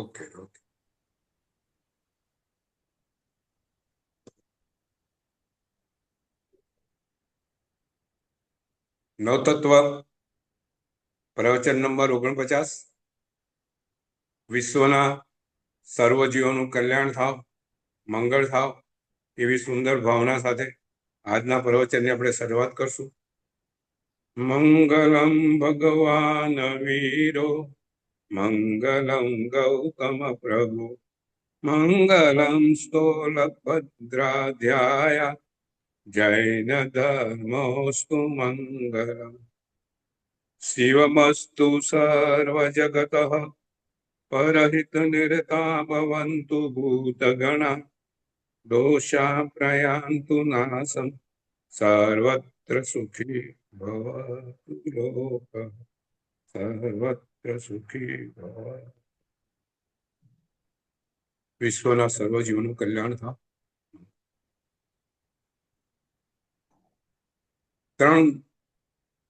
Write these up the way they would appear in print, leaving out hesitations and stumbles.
Okay okay. नवतत्व प्रवचन number 49। विश्वना सर्वजीवोનું કલ્યાણ થાવ, મંગળ થાવ એવી સુંદર ભાવના સાથે આજના પ્રવચનની આપણે શરૂઆત કરશું। મંગલમ ભગવાન વીરો, મંગલમ ગૌતમ પ્રભુ, મંગલમ સ્થૂલભદ્રાધ્યાય, જૈન ધર્મોસ્તુ મંગલમ। શિવમસ્તુ સર્વજગતઃ પરહિત નિરતા ભવन्तु ભૂતગણા, દોષા પ્રયાન્તુ નાશમ, સર્વત્ર સુખી ભવતુ લોકઃ, સર્વત્ર સુખી ભવ। વિશ્વના સર્વજીવોનું કલ્યાણ થાય।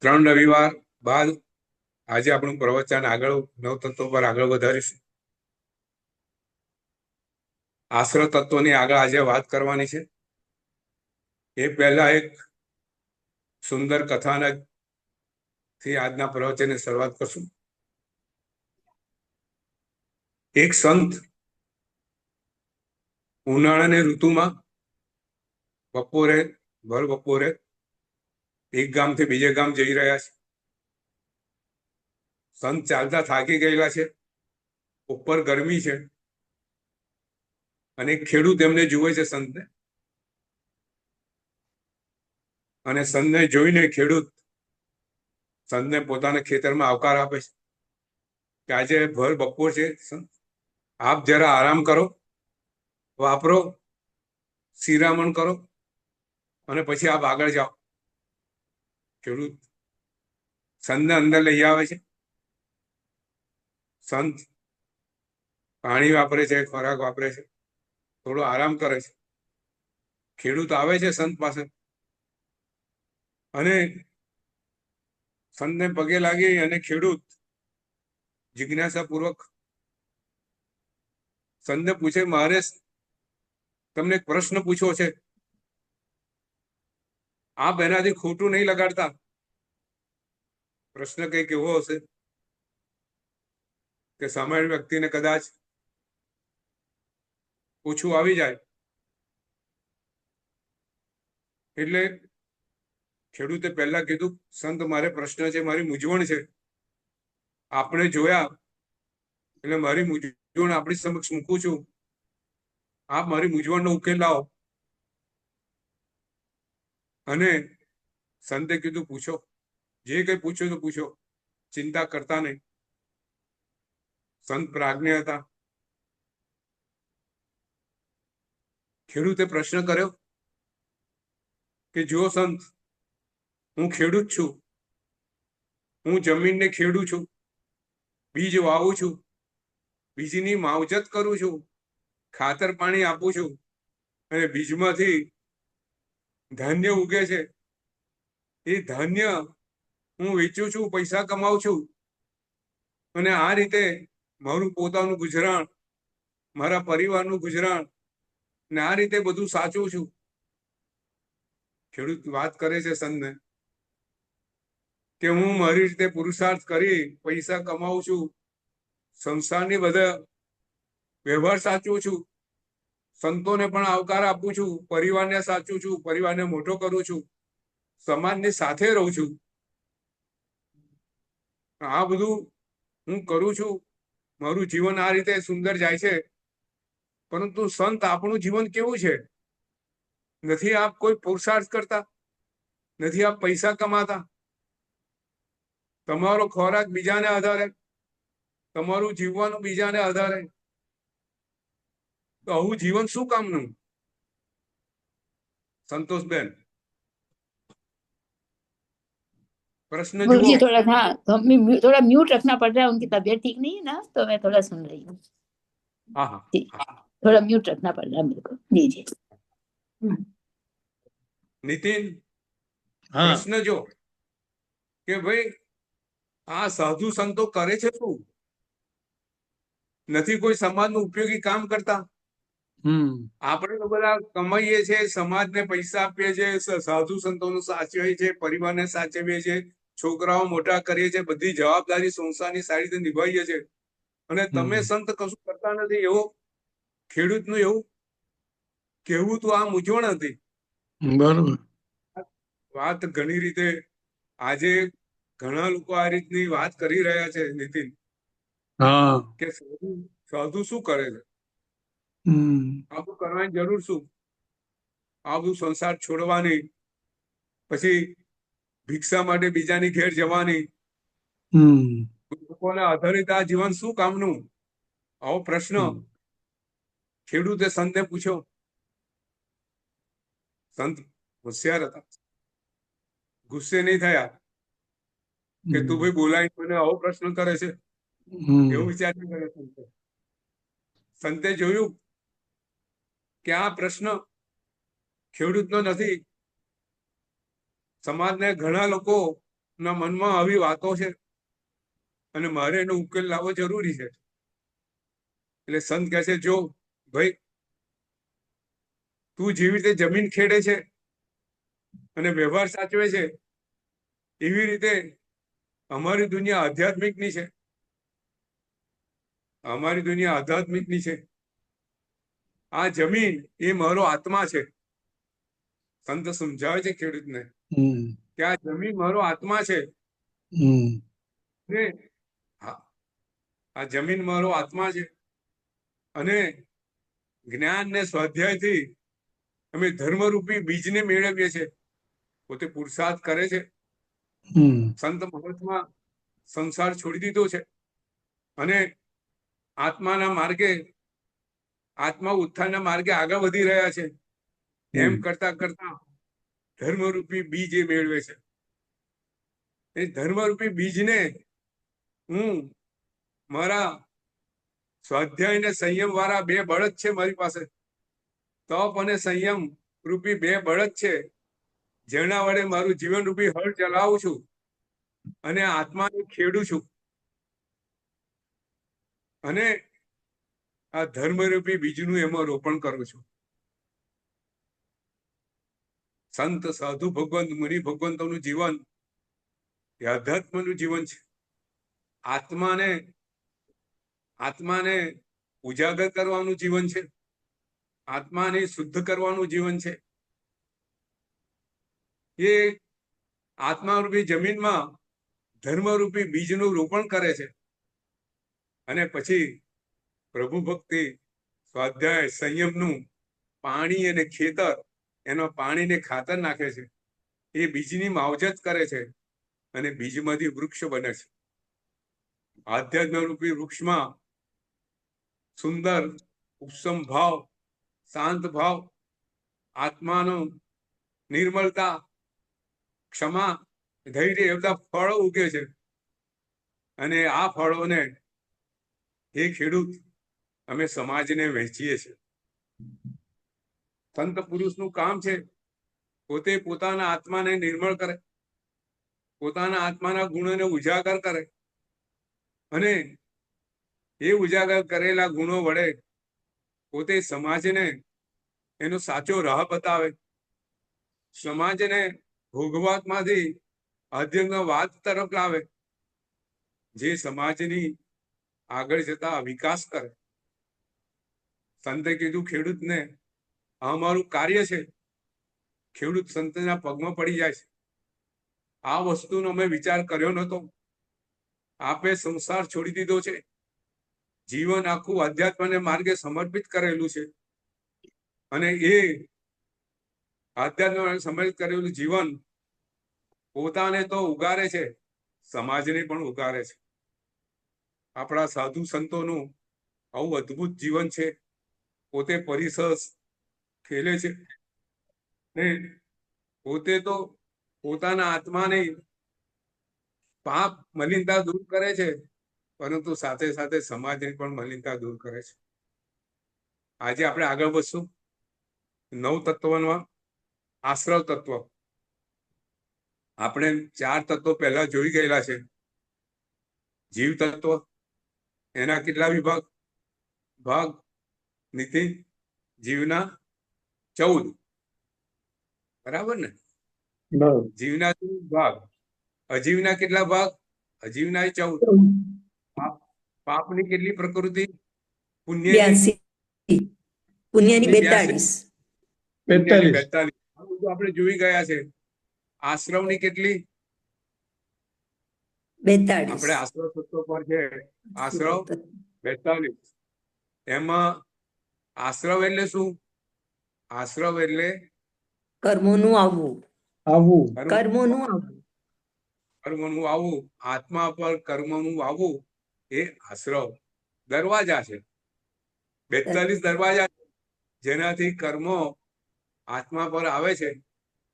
ત્રણ રવિવાર બાદ આજે આપણું પ્રવચન આગળ નવતત્વ પર આગળ વધારીશું। આશ્રય તત્વની આગળ આજે વાત કરવાની છે। એ પહેલા એક સુંદર કથાનક થી આજના પ્રવચનની શરૂઆત કરશું। એક સંત ઉનાળાની ઋતુમાં બપોરે ભર બપોરે એક ગામથી બીજે ગામ જઈ રહ્યા છે। સંત ચાલતા થાકી ગયેલા છે, ઉપર ગરમી છે, અને ખેડૂત એમને જુએ છે સંતને, અને સંતને જોઈને ખેડૂત સંતને પોતાના ખેતરમાં આવકાર આપે છે કે આજે ભર બપોર છે સંત, આપ જરા આરામ કરો, વાપરો, શિરામણ કરો અને પછી આપ આગળ જાઓ। ખેડૂત સંતને અંદર લઈ આવે છે। સંત પાણી વાપરે છે, ખોરાક વાપરે છે, થોડો આરામ કરે છે। ખેડૂત આવે છે સંત પાસે અને સંતને પગે લાગી અને ખેડૂત જિજ્ઞાસાપૂર્વક સંતને પૂછે, મારે તમને એક પ્રશ્ન પૂછવો છે, આપ એનાથી ખોટું નહીં લગાડતા? પ્રશ્ન કઈક એવો હશે કે સામાન્ય વ્યક્તિને કદાચ ઓછું આવી જાય। એટલે ખેડૂતે પહેલા કીધું, સંત મારે પ્રશ્ન છે, મારી મૂંઝવણ છે, આપણે જોયા એટલે મારી મૂંઝવણ આપણી સમક્ષ મૂકું છું, આપ મારી મૂંઝવણનો ઉકેલ લાવો। અને સંતે કીધું, પૂછો, જે કઈ પૂછો તો પૂછો, ચિંતા કરતા નહીં। સંત પ્રાજ્ઞ હતા। ખેડૂતે પ્રશ્ન કર્યો કે જો સંત, હું ખેડૂત છું, હું જમીનને ખેડું છું, બીજ વાવું છું, બીજની માવજત કરું છું, ખાતર પાણી આપું છું, અને બીજમાંથી ધાન્ય ઉગે છે, એ ધાન્ય હું વેચું છું, પૈસા કમાઉં છું, અને આ રીતે મારું પોતાનું ગુજરાન, મારા પરિવારનું ગુજરાન, ને આ રીતે બધું સાચું છું। ખેડૂત વાત કરે છે સંતને કે હું મારી રીતે પુરુષાર્થ કરી પૈસા કમાઉં છું, સંસારની બધા વ્યવહાર સાચું છું, સંતોને પણ આવકાર આપું છું, પરિવારને સાચું છું, પરિવારને મોટો કરું છું, સમાજની સાથે રહું છું, આ બધું હું કરું છું, મારું જીવન આ રીતે સુંદર જાય છે। પરંતુ સંત, આપણું જીવન કેવું છે? નથી આપ કોઈ પુરુષાર્થ કરતા, નથી આપ પૈસા કમાતા, તમારો ખોરાક બીજાને આધારે, તમારું જીવવાનું બીજાને આધારે, તો આવું જીવન શું કામનું? संतोषबेन, प्रश्न गुरु जी जुओ। थोड़ा, हाँ थोड़ा म्यूट रखना पड़ रहा है, उनकी तबीयत ठीक नहीं है ना, तो मैं थोड़ा सुन रही हूँ। हाँ हाँ, थोड़ा म्यूट रखना पड़ रहा है मेरे को। जी जी। नितिन, हाँ प्रश्न जो કે ભાઈ આ સાધુ સંતો કરે છે શું? નથી કોઈ સમાજનું ઉપયોગી કામ કરતા. આપણે તો બધા કમાઈએ છીએ, સમાજને પૈસા આપીએ છીએ, સાધુ સંતોનું સાચવીએ છીએ, પરિવારને સાચવીએ છીએ, છોકરાઓ મોટા કરીએ છીએ, બધી જવાબદારી સંસારની સારી રીતે નિભાવીએ છીએ. અને તમે સંત કશું કરતા નથી, એવું ખેડૂતનું એવું કેવું તો આ મૂંઝવણ હતી. બરોબર. વાત ઘણી રીતે આજે ઘણા લોકો આ રીતની વાત કરી રહ્યા છે, નીતિન, હા. કે સાધુ શું કરે છે, આ બધું કરવાની જરૂર શું, આ બધું સંસાર છોડવાની, પછી ભિક્ષા માટે બીજાની ઘેર જવાની, લોકોને આધારિત આ જીવન શું કામનું? આવો પ્રશ્ન ખેડૂતે સંતને પૂછ્યો. સંત હોશિયાર હતા, ગુસ્સે નહીં થયા કે તું ભાઈ બોલાય મને આવો પ્રશ્ન કરે છે, એવું વિચાર નહીં કર્યો સંતે. સંતે જોયું કે આ પ્રશ્ન ખેડૂતનો નથી, સમાજને ઘણા લોકો ના મનમાં આવી વાતો છે અને મારે એનો ઉકેલ લાવવો જરૂરી છે. એટલે સંત કહે છે, જો ભાઈ તું જેવી રીતે જમીન ખેડે છે અને વ્યવહાર સાચવે છે, એવી રીતે અમારી દુનિયા આધ્યાત્મિકની છે. અમારી દુનિયા આધ્યાત્મિકની છે. આ જમીન એ મારો આત્મા છે. સંત સમજાવે છે ખેડૂતને કે આ જમીન મારો આત્મા છે. આ જમીન મારો આત્મા છે અને જ્ઞાન ને સ્વાધ્યાયથી અમે ધર્મરૂપી બીજને મેળવીએ છીએ. પોતે પુરુષાર્થ કરે છે. સંત મહાત્મા સંસાર છોડી દીધો છે અને આત્માના માર્ગે, આત્મા ઉત્થાનના માર્ગે આગળ વધી રહ્યા છે. એમ કરતા કરતા ધર્મરૂપી બીજ એ મેળવે છે. એ ધર્મરૂપી બીજને હું મારા સ્વાધ્યાય ને સંયમ વાળા બે બળદ છે મારી પાસે, તપ અને સંયમ રૂપી બે બળદ છે, જેના વડે મારું જીવન રૂપી હળ ચલાવું છું અને આત્માને ખેડું છું. અને આ ધર્મરૂપી બીજનું એમાં રોપણ કરું છું. સંત સાધુ ભગવંત મુનિ ભગવંતોનું જીવન એ અધ્યાત્મનું જીવન છે. આત્માને ઉજાગર કરવાનું જીવન છે. આત્માને શુદ્ધ કરવાનું જીવન છે. એ આત્મારૂપી જમીનમાં ધર્મરૂપી બીજનું રોપણ કરે છે અને પછી પ્રભુ ભક્તિ, સ્વાધ્યાય, સંયમનું પાણી અને ખેતર, એનો પાણીને ખાતર નાખે છે. એ બીજની માવજત કરે છે અને બીજમાંથી વૃક્ષ બને છે. આધ્યાત્મ રૂપી વૃક્ષમાં સુંદર ઉપસમ ભાવ, શાંત ભાવ, આત્માનો નિર્મળતા, ક્ષમા, ધૈર્ય એ બધા ફળો ઉગે છે. અને આ ફળોને એ ખેડૂત અમે સમાજને વહેંચીએ છીએ. સંત પુરુષનું કામ છે પોતે પોતાના આત્માને નિર્મળ કરે, પોતાના આત્માના ગુણોને ઉજાગર કરે અને એ ઉજાગર કરેલા ગુણો વડે પોતે સમાજને એનો સાચો રાહ બતાવે, સમાજને ભોગવાતમાંથી આધ્યાત્મવાદ તરફ લાવે, જે સમાજની આગળ જતા વિકાસ કરે. સંતે કીધું ખેડૂતને, આ અમારું કાર્ય છે. ખેડૂત સંતના પગમાં પડી જાય છે. આ વસ્તુનો અમે વિચાર કર્યો નહોતો. આપે સંસાર છોડી દીધો છે, જીવન આખું આધ્યાત્મને માર્ગે સમર્પિત કરેલું છે અને એ આધ્યાત્મ સમર્પિત કરેલું જીવન પોતાને તો ઉગારે છે, સમાજને પણ ઉગારે છે. આપણા સાધુ સંતોનું આવું અદ્ભુત જીવન છે. પોતે પરિસર ખેલે છે ને પોતે તો પોતાના આત્માને પાપ મલિનતા દૂર કરે છે, પરંતુ સાથે સાથે સમાજની પણ મલિનતા દૂર કરે છે. આજે આપણે આગળ વધશું. 9 તત્વમાં આશ્રવ તત્વ. આપણે 4 તત્વો પહેલા જોઈ ગયેલા છે. જીવ તત્વ, એના કેટલા વિભાગ? ભાગ નીતિન? જીવના 14, બરાબર ને? બરાબર. જીવના 14 ભાગ. અજીવના કેટલા ભાગ? અજીવના 14. પાપની કેટલી પ્રકૃતિ? પુણ્યની 82. પુણ્યની 82. 42. 42. આ બધું આપણે જોઈ ગયા છે. આશ્રવની કેટલી? 42. આપણે આશ્રવ સૂત્રો પર છે. આશ્રવ 42. એમાં આશ્રવ એટલે શું? આશ્રવ એટલે કર્મોનું આવવું. આવું. કર્મોનું આવવું. કર્મનું આવવું. આત્મા પર કર્મનું આવવું એ આશ્રવ દરવાજા છે. 42 દરવાજા છે, જેનાથી કર્મો આત્મા પર આવે છે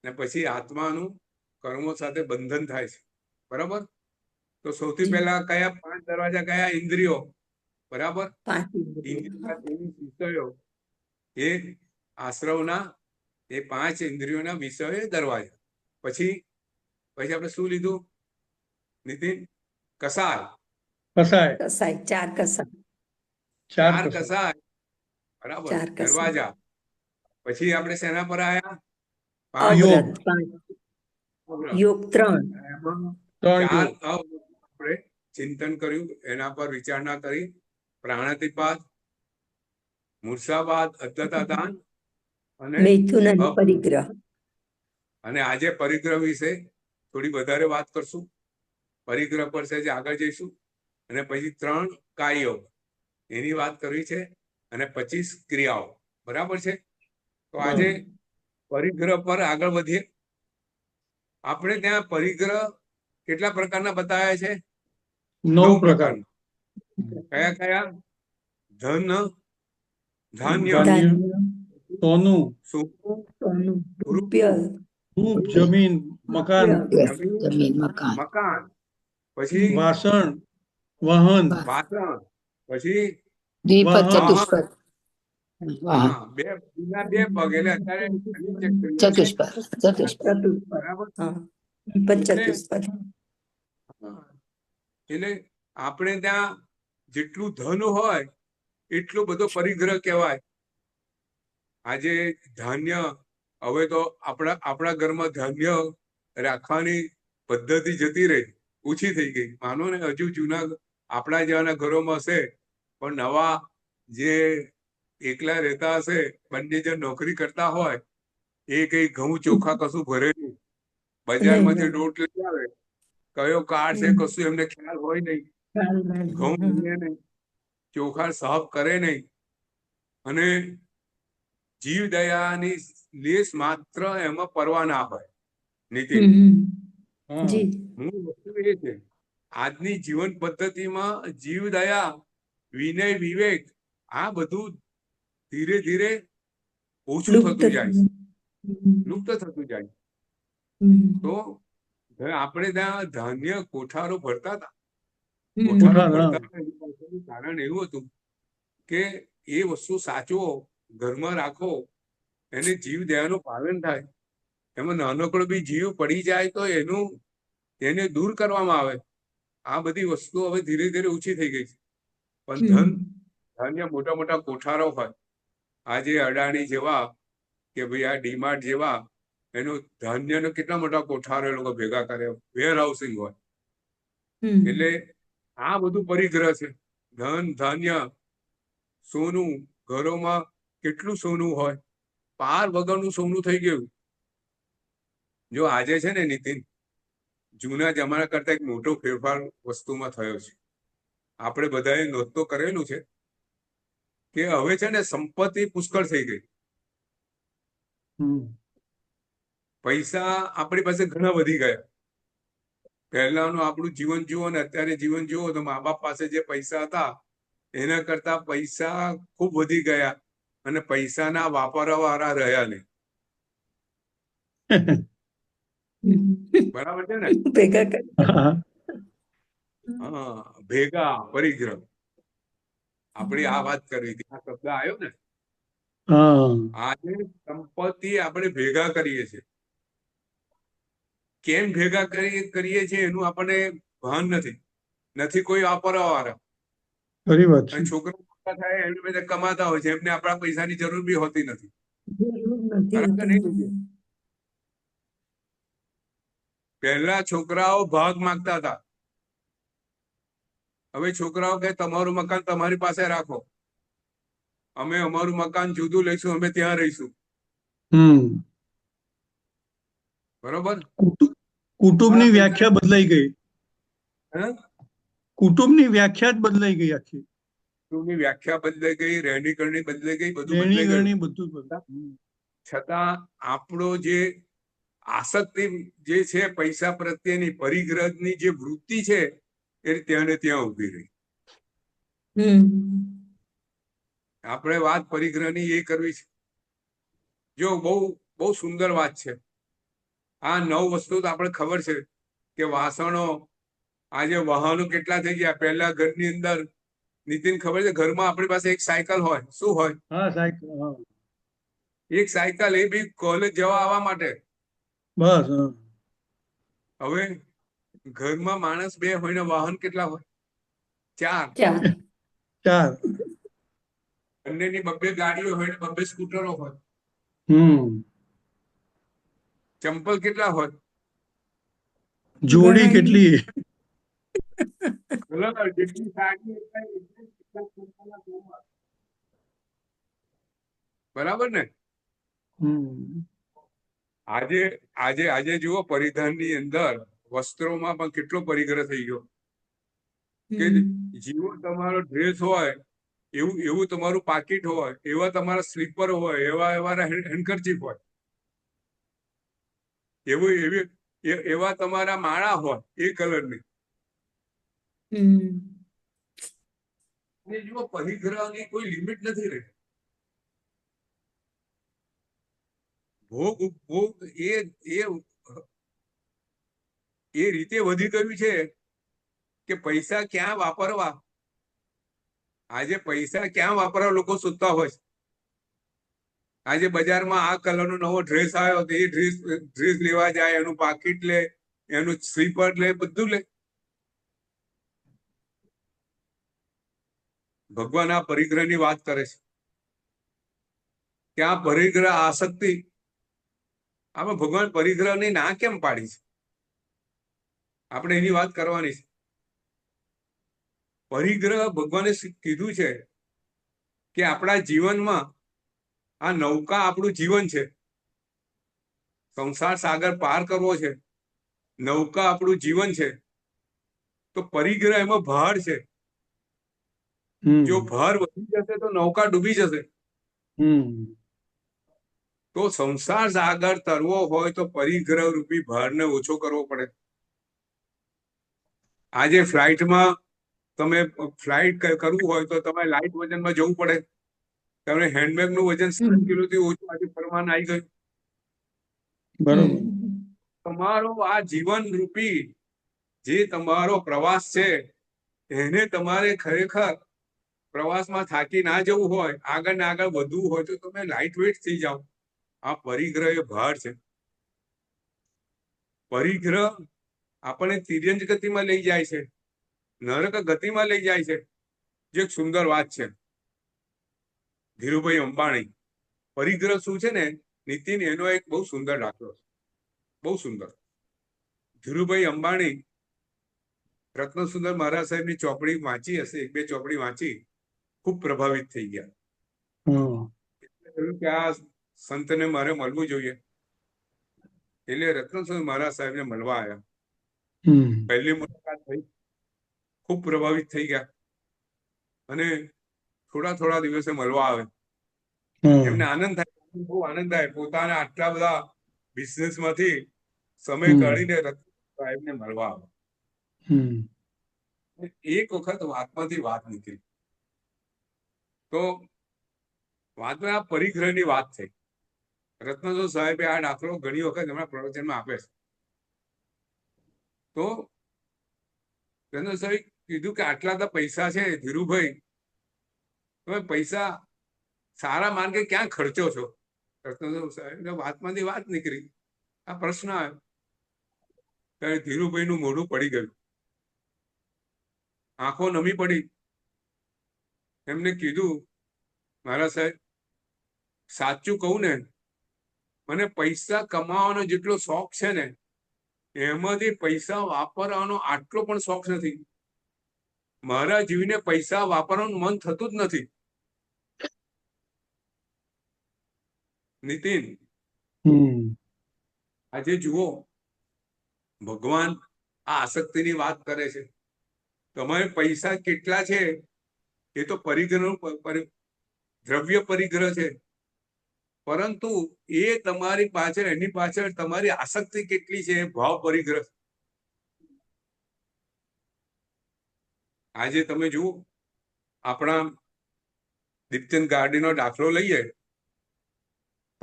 ને પછી આત્માનું કર્મો સાથે બંધન થાય છે. બરાબર? તો સૌથી પહેલા કયા 5 દરવાજા કયા? ઇન્દ્રિયો. બરાબર? 5 ઇન્દ્રિયોના તેની વિષયો એ આશ્રવના એ 5 ઇન્દ્રિયોના વિષયો એ દરવાજા. પછી આપણે શું લીધું નીતિન? કસાય. કસાય. કસાય. 4 કસાય. 4 કસાય. બરાબર? 4 કસાય. દરવાજા. પછી આપણે શેના પર આયા? યોગ. અવ્રત. યોગ 3. એમાં 3 4 યોગ. આપણે ચિંતન કર્યું, એના પર વિચારણા કરી. પ્રાણાતિપાત, મૂર્છાવાદ, અદ્વૈતાદાન અને મૈથુન અને પરિગ્રહ. અને આજે પરિગ્રહ વિશે થોડી વધારે વાત કરશું. પરિગ્રહ પર છે જે આગળ જઈશું. અને પછી 3 કાયો એની વાત કરવી છે અને 25 ક્રિયાઓ. બરાબર છે? તો આજે પરિગ્રહ પર આગળ વધીએ. આપણે ત્યાં પરિગ્રહ કેટલા પ્રકારના બતાવ્યા છે? 9 પ્રકાર. કયા કયા? ધન, ધાન્ય, ધાન્ય, સોનું, સોનું, રૂપિય. ધૂપ, જમીન, મકાન, જમીન, મકાન, મકાન, પછી વાસણ, વાહન, વાસણ, પછી દ્વિપદ, વાહન. ચતુષ્પદ, વાહન, હા, બીજા 2 પગ એટલે અત્યારે ઘણી ચેક કરી છે. ચતુષ્પદ. બરાબર? હા. ચતુષ્પદ. એટલે આપણે ત્યાં જેટલું ધન હોય એટલો બધો પરિગ્રહ કહેવાય. આજે ધાન્ય, હવે તો આપણા ઘરમાં ધાન્ય રાખવાની પદ્ધતિ જતી રહી, ઓછી થઈ ગઈ. માનો ને હજુ જૂના આપણા જેવાના ઘરોમાં હશે, પણ નવા જે એકલા રહેતા હશે, બંને જણ નોકરી કરતા હોય, એ કઈ ઘઉં ચોખા કશું ભરે નહીં, બજારમાંથી લોટ લઈ આવે, કયો કાર્ડ છે કશું એમને ખ્યાલ હોય નહીં, ઘઉં ભરે નહીં, ચોખા સાફ કરે નહીં, અને જીવ દયાની લેશ માત્ર એમાં પરવા ના હોય. નીતિન, જી. મૂળ વસ્તુ એ છે આજની જીવન પદ્ધતિમાં જીવ દયા, વિનય, વિવેક આ બધું ધીરે ધીરે ઓછું થતું જાય છે, લુપ્ત થતું જાય. તો આપણે ત્યાં ધાન્ય કોઠારો ભરતા હતા. કોઠારો ભરતા હતા એનું પાછળનું કારણ એવું હતું કે એ વસ્તુ સાચવો, ઘરમાં રાખો, એને જીવ દયાનું પાલન થાય. એમાં નાનકડો બી જીવ પડી જાય તો એને દૂર કરવામાં આવે. આ બધી વસ્તુઓ હવે ધીરે ધીરે ઓછી થઈ ગઈ છે. પણ ધાન્ય મોટા મોટા કોઠારો હોય, આજે અડાણી જેવા કે ભાઈ આ ડીમાર્ટ જેવા, એનું ધાન્યનો કેટલા મોટા કોઠારો એ લોકો ભેગા કરે, વેર હાઉસિંગ હોય. એટલે આ બધું પરિગ્રહ છે. ધન, ધાન્ય, સોનું, ઘરોમાં કેટલું સોનું હોય, પાર વગરનું સોનું થઈ ગયું. જો આજે છે ને નીતિન, જૂના જમાના કરતા એક મોટો ફેરફાર વસ્તુમાં થયો છે. આપણે બધાએ નોંધ તો કરેલું છે કે હવે છે ને સંપત્તિ પુષ્કળ થઈ ગઈ. પૈસા આપણી પાસે ઘણા વધી ગયા. પહેલાનું આપણું જીવન જુઓ ને અત્યારે જીવન જુઓ તો મા બાપ પાસે જે પૈસા હતા એના કરતા પૈસા ખૂબ વધી ગયા, અને પૈસાના વાપરવા વાળા રહ્યા નહીં. બરાબર છે ને? હા, ભેગા પરિગ્રહ. આપણી આ વાત કરવી હતી, આ શબ્દ આવ્યો ને. આજે સંપત્તિ આપણે ભેગા કરીએ છીએ. કેમ ભેગા કરીએ છીએ એનું આપણને ભાન નથી કોઈ વાપરવા વાળા. ખરી વાત છે. છોકરા થાય એમને બધા કમાતા હોય છે, એમને આપણા પૈસાની જરૂર બી હોતી નથી. જરૂર નથી બરાબર હોતી. નહીં? પહેલા છોકરાઓ ભાગ માંગતા હતા, હવે છોકરાઓ કે તમારું મકાન તમારી પાસે રાખો, અમે અમારું મકાન જુદું લઈશું, અમે ત્યાં રહીશું. બરોબર? કુટુંબની તમારા વ્યાખ્યા બદલાઈ ગઈ. હે? કુટુંબની વ્યાખ્યા જ બદલાઈ ગઈ આખી. કુટુંબની વ્યાખ્યા બદલાઈ ગઈ, રહેણી કરણી બદલાઈ ગઈ, બધું રહેણી બદલાઈ ગયું. કરણી બધું જ બદલાયું. છતાં આપણો જે આસક્તિ જે છે પૈસા પ્રત્યેની, પરિગ્રહની જે વૃત્તિ છે એ ત્યાં ને ત્યાં ઉભી રહી. આપણે વાત પરિગ્રહની એ કરવી છે. જો બહુ બહુ સુંદર વાત છે. આ 9 વસ્તુ તો આપણે ખબર છે કે વાસણો, આજે વાહનો કેટલા થઈ ગયા. પહેલા ઘરની અંદર, નીતિન ખબર છે, ઘરમાં આપણી પાસે એક સાયકલ હોય. શું હોય? હા સાયકલ. હા એક સાયકલ, એ બી કોલેજ જવા આવવા માટે. બસ. હા હવે ઘરમાં માણસ 2 હોય ને વાહન કેટલા હોય? 4. 4. બંનેની 2 ગાડીઓ હોય ને 2 સ્કૂટરો હોય. ચંપલ કેટલા હોય? જોડી કેટલી? જેટલી સાડી એટલા ચંપલના જોડ. બરાબર ને? આજે આજે આજે જુઓ, પરિધાનની અંદર, વસ્ત્રોમાં પણ કેટલો પરિગ્રહ થઈ ગયો. કે જેવો તમારો ડ્રેસ હોય એવું એવું તમારું પાકીટ હોય, એવા તમારા સ્લીપર હોય, એવા એવા હેન્ડકરચીફ હોય, એવું એવા તમારા માળા હોય એ કલરની. જુઓ, પરિગ્રહની કોઈ લિમિટ નથી રહી. ભોગ ભોગ એ રીતે વધી ગયું છે કે પૈસા ક્યાં વાપરવા, આજે પૈસા ક્યાં વાપરવા લોકો શોધતા હોય છે. આજે બજારમાં આ કલરનો નવો ડ્રેસ આવ્યો તો એ ડ્રેસ લેવા જાય, એનું પાકીટ લે, એનું સ્લીપર લે, બધું લે. ભગવાન આ પરિગ્રહની વાત કરે છે. ત્યાં પરિગ્રહ, આસક્તિ, આમાં ભગવાન પરિગ્રહની ના કેમ પાડી છે? આપણે એની વાત કરવાની છે. પરિગ્રહ ભગવાને કીધું છે કે આપણા જીવનમાં આ નૌકા આપણું જીવન છે. સંસાર સાગર પાર કરવો છે, નૌકા આપણું જીવન છે. તો પરિગ્રહ એમાં ભાર છે. જો ભાર વધી જશે તો નૌકા ડૂબી જશે. તો સંસાર સાગર તરવો હોય તો પરિગ્રહ રૂપી ભારને ઓછો કરવો પડે. આજે ફ્લાઇટમાં તમે ફ્લાઇટ કરવું હોય તો તમારે લાઇટ વજનમાં જવું પડે. તમે હેન્ડબેગનું વજન 7 કિલોથી ઓછું આજે પરમાન આવી ગયું. બરોબર. તમારો આ જીવન રૂપી જે તમારો પ્રવાસ છે, એને તમારે ખરેખર પ્રવાસમાં થાકી ના જવું હોય, આગળ ને આગળ વધવું હોય, તો તમે લાઇટ વેટ થઈ જાઓ. આ પરિગ્રહ એ ભાર છે. પરિગ્રહ આપણને તિર્યંજ ગતિમાં લઈ જાય છે, નરક ગતિમાં લઈ જાય છે. જે એક સુંદર વાત છે. ધીરુભાઈ અંબાણી, પરિગ્રહ શું છે ને નીતિન, એનો એક બહુ સુંદર દાખલો છે. બહુ સુંદર. ધીરુભાઈ અંબાણી રત્નસુંદર મહારાજ સાહેબની ચોપડી વાંચી હશે, 1-2 ચોપડી વાંચી, ખૂબ પ્રભાવિત થઈ ગયા. કે આ સંતને મારે મળવું જોઈએ. એટલે રત્નસુંદર મહારાજ સાહેબને મળવા આવ્યા. પહેલી મુલાકાત થઈ, ખૂબ પ્રભાવિત થઈ ગયા. અને થોડા દિવસે મળવા આવે. એમને આનંદ થાય, બહુ આનંદ થાય. પોતાના આટલા બધા બિઝનેસ માંથી સમય કાઢીને રત્ન સાહેબને મળવા આવે. એક વખત વાતમાંથી વાત નીકળી, તો વાતમાં આ પરિગ્રહની વાત થઈ. રત્નજો સાહેબે આ દાખલો ઘણી વખત એમના પ્રવચનમાં આપે છે. તો રત્ન સાહેબ કીધું કે આટલા તો પૈસા છે ધીરુભાઈ, તમે પૈસા સારા માર્ગે ક્યાં ખર્ચો છો? રત્નજો સાહેબ વાતમાંથી વાત નીકળી, આ પ્રશ્ન આવ્યો. ત્યારે ધીરુભાઈનું મોઢું પડી ગયું, આંખો નમી પડી. એમને કીધું, મારા સાહેબ સાચું કહું ને, મને પૈસા કમાવાનો જેટલો શોખ છે ને, એમાંથી પૈસા વાપરવાનો આટલો પણ શોખ નથી. મારા જીવને પૈસા વાપરવાનું મન થતું જ નથી. નીતિન, આજે જુઓ, ભગવાન આ આસક્તિની વાત કરે છે. તમારે પૈસા કેટલા છે એ તો પરિગ્રહનું દ્રવ્ય પરિગ્રહ છે, પરંતુ એ તમારી પાછળ, એની પાછળ તમારી આસક્તિ કેટલી છે એ ભાવ પરિગ્રહ. આજે તમે જુઓ, આપણા દીપચંદ ગાર્ડીનો દાખલો લઈએ,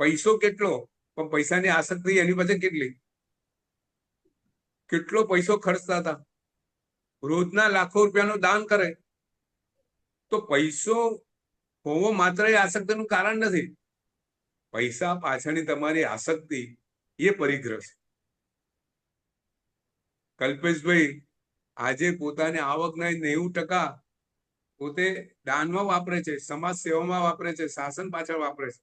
પૈસો કેટલો પણ પૈસાની આસક્તિ એની પાસે કેટલી. કેટલો પૈસો ખર્ચતા હતા, રોજના લાખો રૂપિયાનું દાન કરે. તો પૈસો હોવો માત્ર એ આસક્તિનું કારણ નથી. પૈસા પાછળની તમારી આસક્તિ એ પરિગ્રહ છે. કલ્પેશભાઈ આજે પોતાની આવકના 90% પોતે દાનમાં વાપરે છે, સમાજ સેવામાં વાપરે છે, શાસન પાછળ વાપરે છે.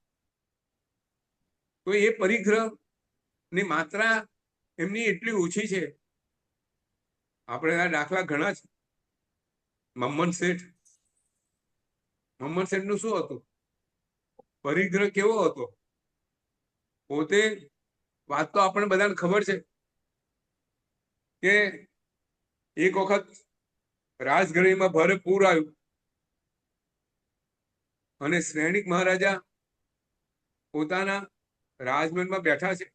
તો એ પરિગ્રહ ની માત્રા એમની એટલી ઓછી છે. આપણે આ દાખલા ઘણા છે. મમ્મન શેઠ નું શું હતું? પરિગ્રહ કેવો હતો? પોતે, વાત તો આપણે બધાને ખબર છે કે એક વખત રાજગઢીમાં ભારે પૂર આવ્યું અને શ્રેણિક મહારાજા પોતાના રાજમહેલમાં બેઠા છે.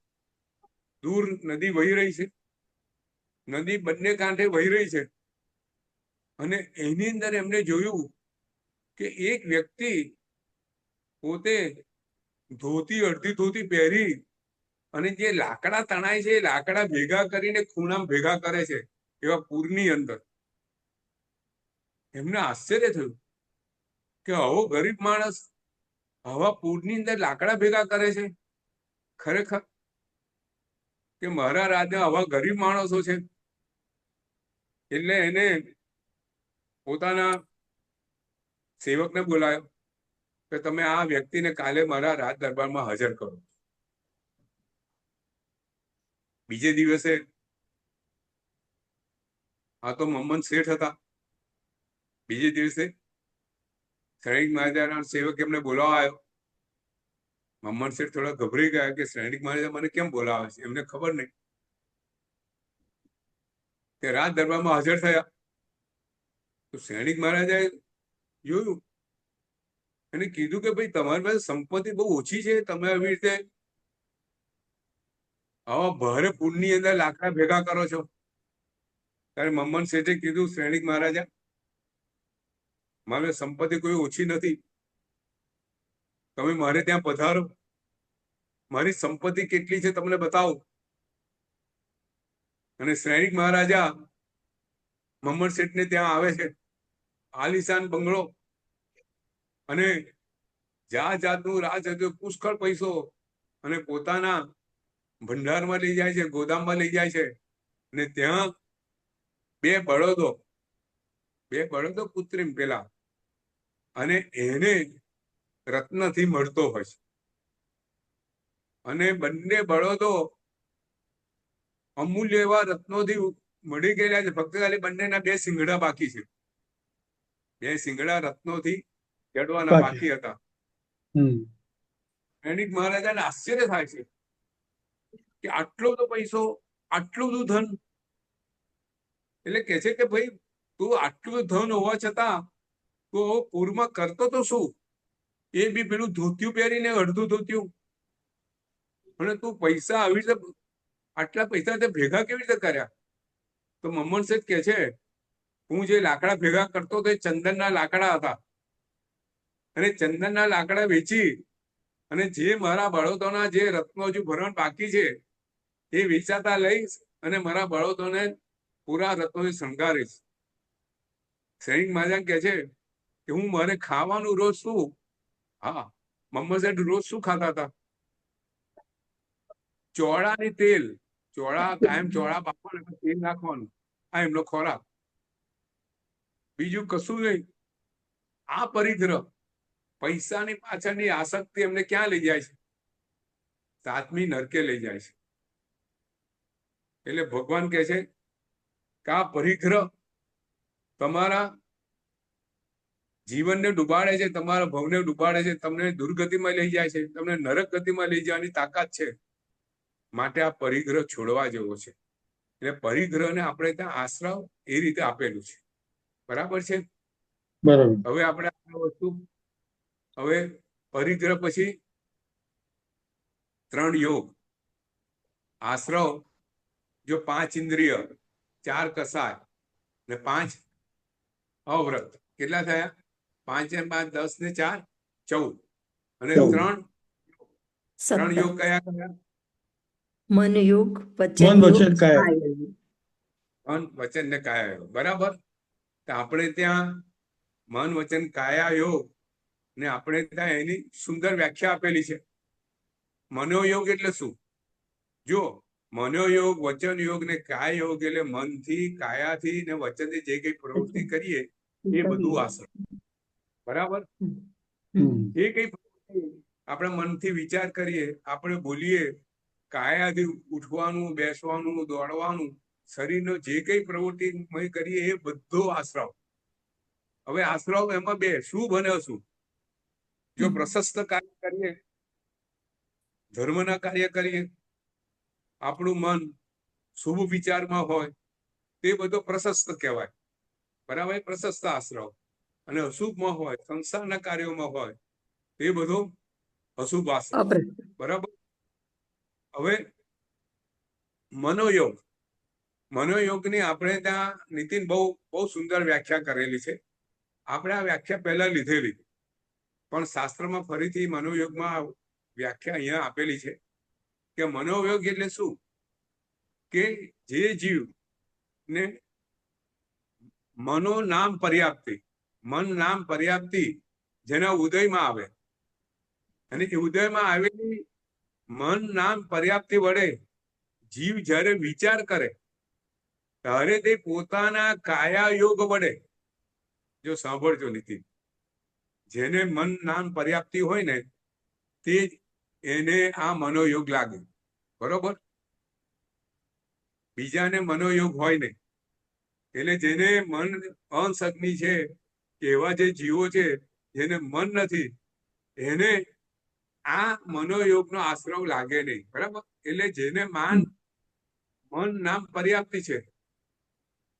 દૂર નદી વહી રહી છે, નદી બંને કાંઠે વહી રહી છે, અને એની અંદર એમને જોયું કે એક વ્યક્તિ પોતે અડધી ધોતી પહેરી અને જે લાકડા તણાય છે, એ લાકડા ભેગા કરીને ખૂણામાં ભેગા કરે છે, એવા પૂરની અંદર. એમને આશ્ચર્ય થયું કે આવો ગરીબ માણસ આવા પૂરની અંદર લાકડા ભેગા કરે છે. ખરેખર કે મારા રાજ્ય આવા ગરીબ માણસો છે. એટલે એને પોતાના સેવકને બોલાયો કે તમે આ વ્યક્તિને કાલે મારા રાજ દરબારમાં હાજર કરો. બીજે દિવસે આ તો મમ્મન શેઠ હતા. બીજે દિવસે શ્રેણિક મહારાજાના સેવક એમને બોલાવા આવ્યો. મમ્મન શેઠ થોડા ગભરાઈ ગયા કે શ્રેણિક મહારાજા મને કેમ બોલાવે છે, એમને ખબર નહીં. કે રાજ દરબારમાં હાજર થયા તો શ્રેણિક મહારાજાએ જોયું અને કીધું કે ભાઈ તમારી પાસે સંપત્તિ બહુ ઓછી છે, તમે આવી રીતે આવા ભારે પૂરની અંદર લાકડા ભેગા કરો છો. ત્યારે મમ્મન શેઠે કીધું, શ્રેણિક મહારાજા, મારે સંપત્તિ કોઈ ઓછી નથી, તમે મારે ત્યાં પધારો, મારી સંપત્તિ કેટલી છે તમને બતાવો. અને શ્રેણિક મહારાજા મમ્મન શેઠને ત્યાં આવે છે. આલિશાન બંગલો અને જાત જાતનું પુષ્કળ પૈસો અને પોતાના ભંડારમાં લઈ જાય છે, ગોદામમાં લઈ જાય છે. અને ત્યાં બે બળદો કૃત્રિમ પેલા, અને એને રત્નથી મળતો હોય છે. અને બંને બળદો અમૂલ્ય એવા રત્નોથી મળી ગયેલા છે. ફક્ત ખાલી બંનેના 2 શિંગડા બાકી છે. 2 શિંગડા રત્નોથી જડવાના બાકી હતા. શ્રેણિક મહારાજાને આશ્ચર્ય થાય છે કે આટલો બધો પૈસો, આટલું બધું ધન. એટલે કે છે કે ભાઈ તું આટલું ધન હોવા છતાં તો પૂરમાં કરતો તો શું? એ બી પેલું ધોતિયું પહેરીને, અડધું ધોતિયું. અને તું પૈસા આવી રીતે, આટલા પૈસા તે ભેગા કેવી રીતે કર્યા? તો મમ્મન શેઠ કે છે, હું જે લાકડા ભેગા કરતો તે ચંદનના લાકડા હતા, અને ચંદનના લાકડા વેચી અને જે મારા બળદોના જે રત્નો હજુ ભરણ બાકી છે એ વેચાતા લઈશ અને મારા બળદોને પૂરા રત્નોથી શણગારીશ. શ્રેણિક મહારાજ કે છે કે હું મારે ખાવાનું રોજ શું? હા, મમ્મન શેઠ રોજ શું ખાતા હતા? ચોળાની તેલ. ચોળા કાયમ ચોળા બાફવાના, તેલ નાખવાનું, આ એમનો ખોરાક. બીજું કશું નહીં. આ પરિગ્રહ, પૈસાની પાછળની આસક્તિ એમને ક્યાં લઈ જાય છે? સાતમી નરકે લઈ જાય છે. એટલે ભગવાન કહે છે કે આ પરિગ્રહ તમારા જીવનને ડૂબાડે છે, તમારા ભવને ડૂબાડે છે, તમને દુર્ગતિમાં લઈ જાય છે, તમને નરક ગતિમાં લઈ જવાની તાકાત છે. માટે આ પરિગ્રહ છોડવા જેવો છે. એટલે પરિગ્રહને આપણે ત્યાં આશ્રવ એ રીતે આપેલું છે. બરાબર છે. બરાબર. હવે આપણે આ વસ્તુ, હવે પરિગ્રહ પછી 3 યોગ. આશ્રવ જો 5 ઇન્દ્રિય, 4 કસાય ને 5 અવ્રત, કેટલા થયા? 5 અને 5 10 ને 4 14. અને 3 17 યોગ કયા કયા? મન યોગ, વચન મન, યોગ, વચન, કાયા. કાયા યોગ. મન વચન ને કાયા યોગ. બરાબર. તો આપણે ત્યાં મન વચન કાયા યોગ ને આપણે ત્યાં એની સુંદર વ્યાખ્યા આપેલી છે. મનોયોગ એટલે શું? જો મનોયોગ, વચન યોગ ને કાયા યોગ એટલે મનથી, કાયાથી ને વચનથી જે કઈ પ્રવૃત્તિ કરીએ એ બધું આસન. બરાબર. જે કઈ આપણે મનથી વિચાર કરીએ, આપણે બોલીએ, કાયાથી ઉઠવાનું, બેસવાનું, દોડવાનું, શરીરનો જે કઈ પ્રવૃત્તિ કરીએ એ બધો આશ્રવ. હવે આશ્રવ એમાં બે, શુભ અને અશુભ. જો પ્રશસ્ત કાર્ય કરીએ, ધર્મના કાર્ય કરીએ, આપણું મન શુભ વિચારમાં હોય તે બધો પ્રશસ્ત કહેવાય. બરાબર. પ્રશસ્ત આશ્રવ. અને અશુભમાં હોય, સંસારના કાર્યોમાં હોય, તે બધો અશુભ આશ્રવ. બરાબર. હવે મનોયોગ, મનોયોગની આપણે ત્યાં નીતિન બહુ સુંદર વ્યાખ્યા કરેલી છે. આપણે આ વ્યાખ્યા પહેલા લીધેલી, પણ શાસ્ત્રમાં ફરીથી મનોયોગમાં વ્યાખ્યા અહીંયા આપેલી છે કે મનોયોગ એટલે શું? કે જે જીવ ને મનો નામ પર્યાપ્તિ, મન નામ પર્યાપ્તિ જેના ઉદયમાં આવે, અને એ ઉદયમાં આવેલી મન નામ પર્યાપ્તિ વડે જીવ જ્યારે વિચાર કરે ત્યારે તે પોતાના કાયા યોગ વડે, જો સાંભળજો નીતિન, જેને મન નામ પર્યાપ્તિ હોય ને તે એને આ મનોયોગ લાગે. બરોબર. બીજાને મનોયોગ હોય નહીં. એટલે જેને મન અંશગ્નિ છે, એવા જે જીવો છે જેને મન નથી, એને આ મનોયોગનો આશ્રવ લાગે નહીં. બરાબર. એટલે જેને મન નામ પર્યાપ્તિ છે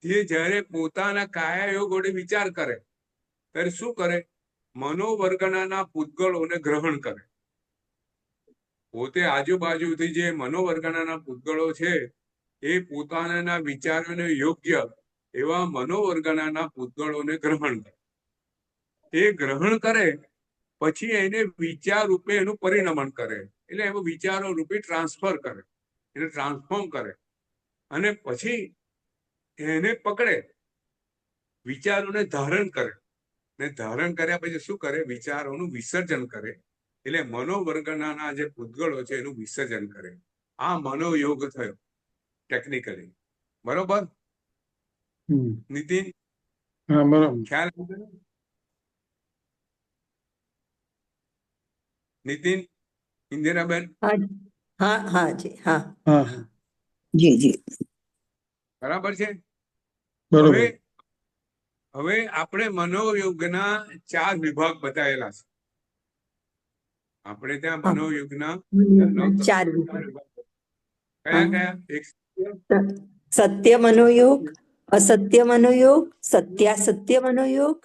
તે જ્યારે પોતાના કાયા યોગ વડે વિચાર કરે ત્યારે શું કરે? મનોવર્ગણાના પૂતગળોને ગ્રહણ કરે. પોતે આજુબાજુથી જે મનોવર્ગણાના પૂતગળો છે એ પોતાના વિચારોને યોગ્ય એવા મનોવર્ગણાના પૂતગળોને ગ્રહણ કરે. એ ગ્રહણ કરે પછી એને વિચાર રૂપે એનું પરિણમન કરે. એટલે એમાં વિચારો રૂપે ટ્રાન્સફર કરે, એને ટ્રાન્સફોર્મ કરે, અને પછી એને પકડે, વિચારોને ધારણ કરે, ને ધારણ કર્યા પછી શું કરે? વિચારોનું વિસર્જન કરે. એટલે મનોવર્ગણાના જે પૂતગળો છે એનું વિસર્જન કરે. આ મનોયોગ થયો ટેકનિકલી. બરોબર નીતિન? હા, બરાબર. ખ્યાલ આવ્યો? નીતિન, ઇન્દિરાબેન? હા હા જી હા. હા, હા, જી જી. બરાબર છે. બરોબર. હવે આપણે મનોયોગના 4 વિભાગ બતાવેલા છે. આપણે ત્યાં હા. મનોયોગના 4 વિભાગ. કયા કયા? એક સત્ય મનોયોગ, અસત્ય મનોયોગ, સત્યાસત્ય મનોયોગ,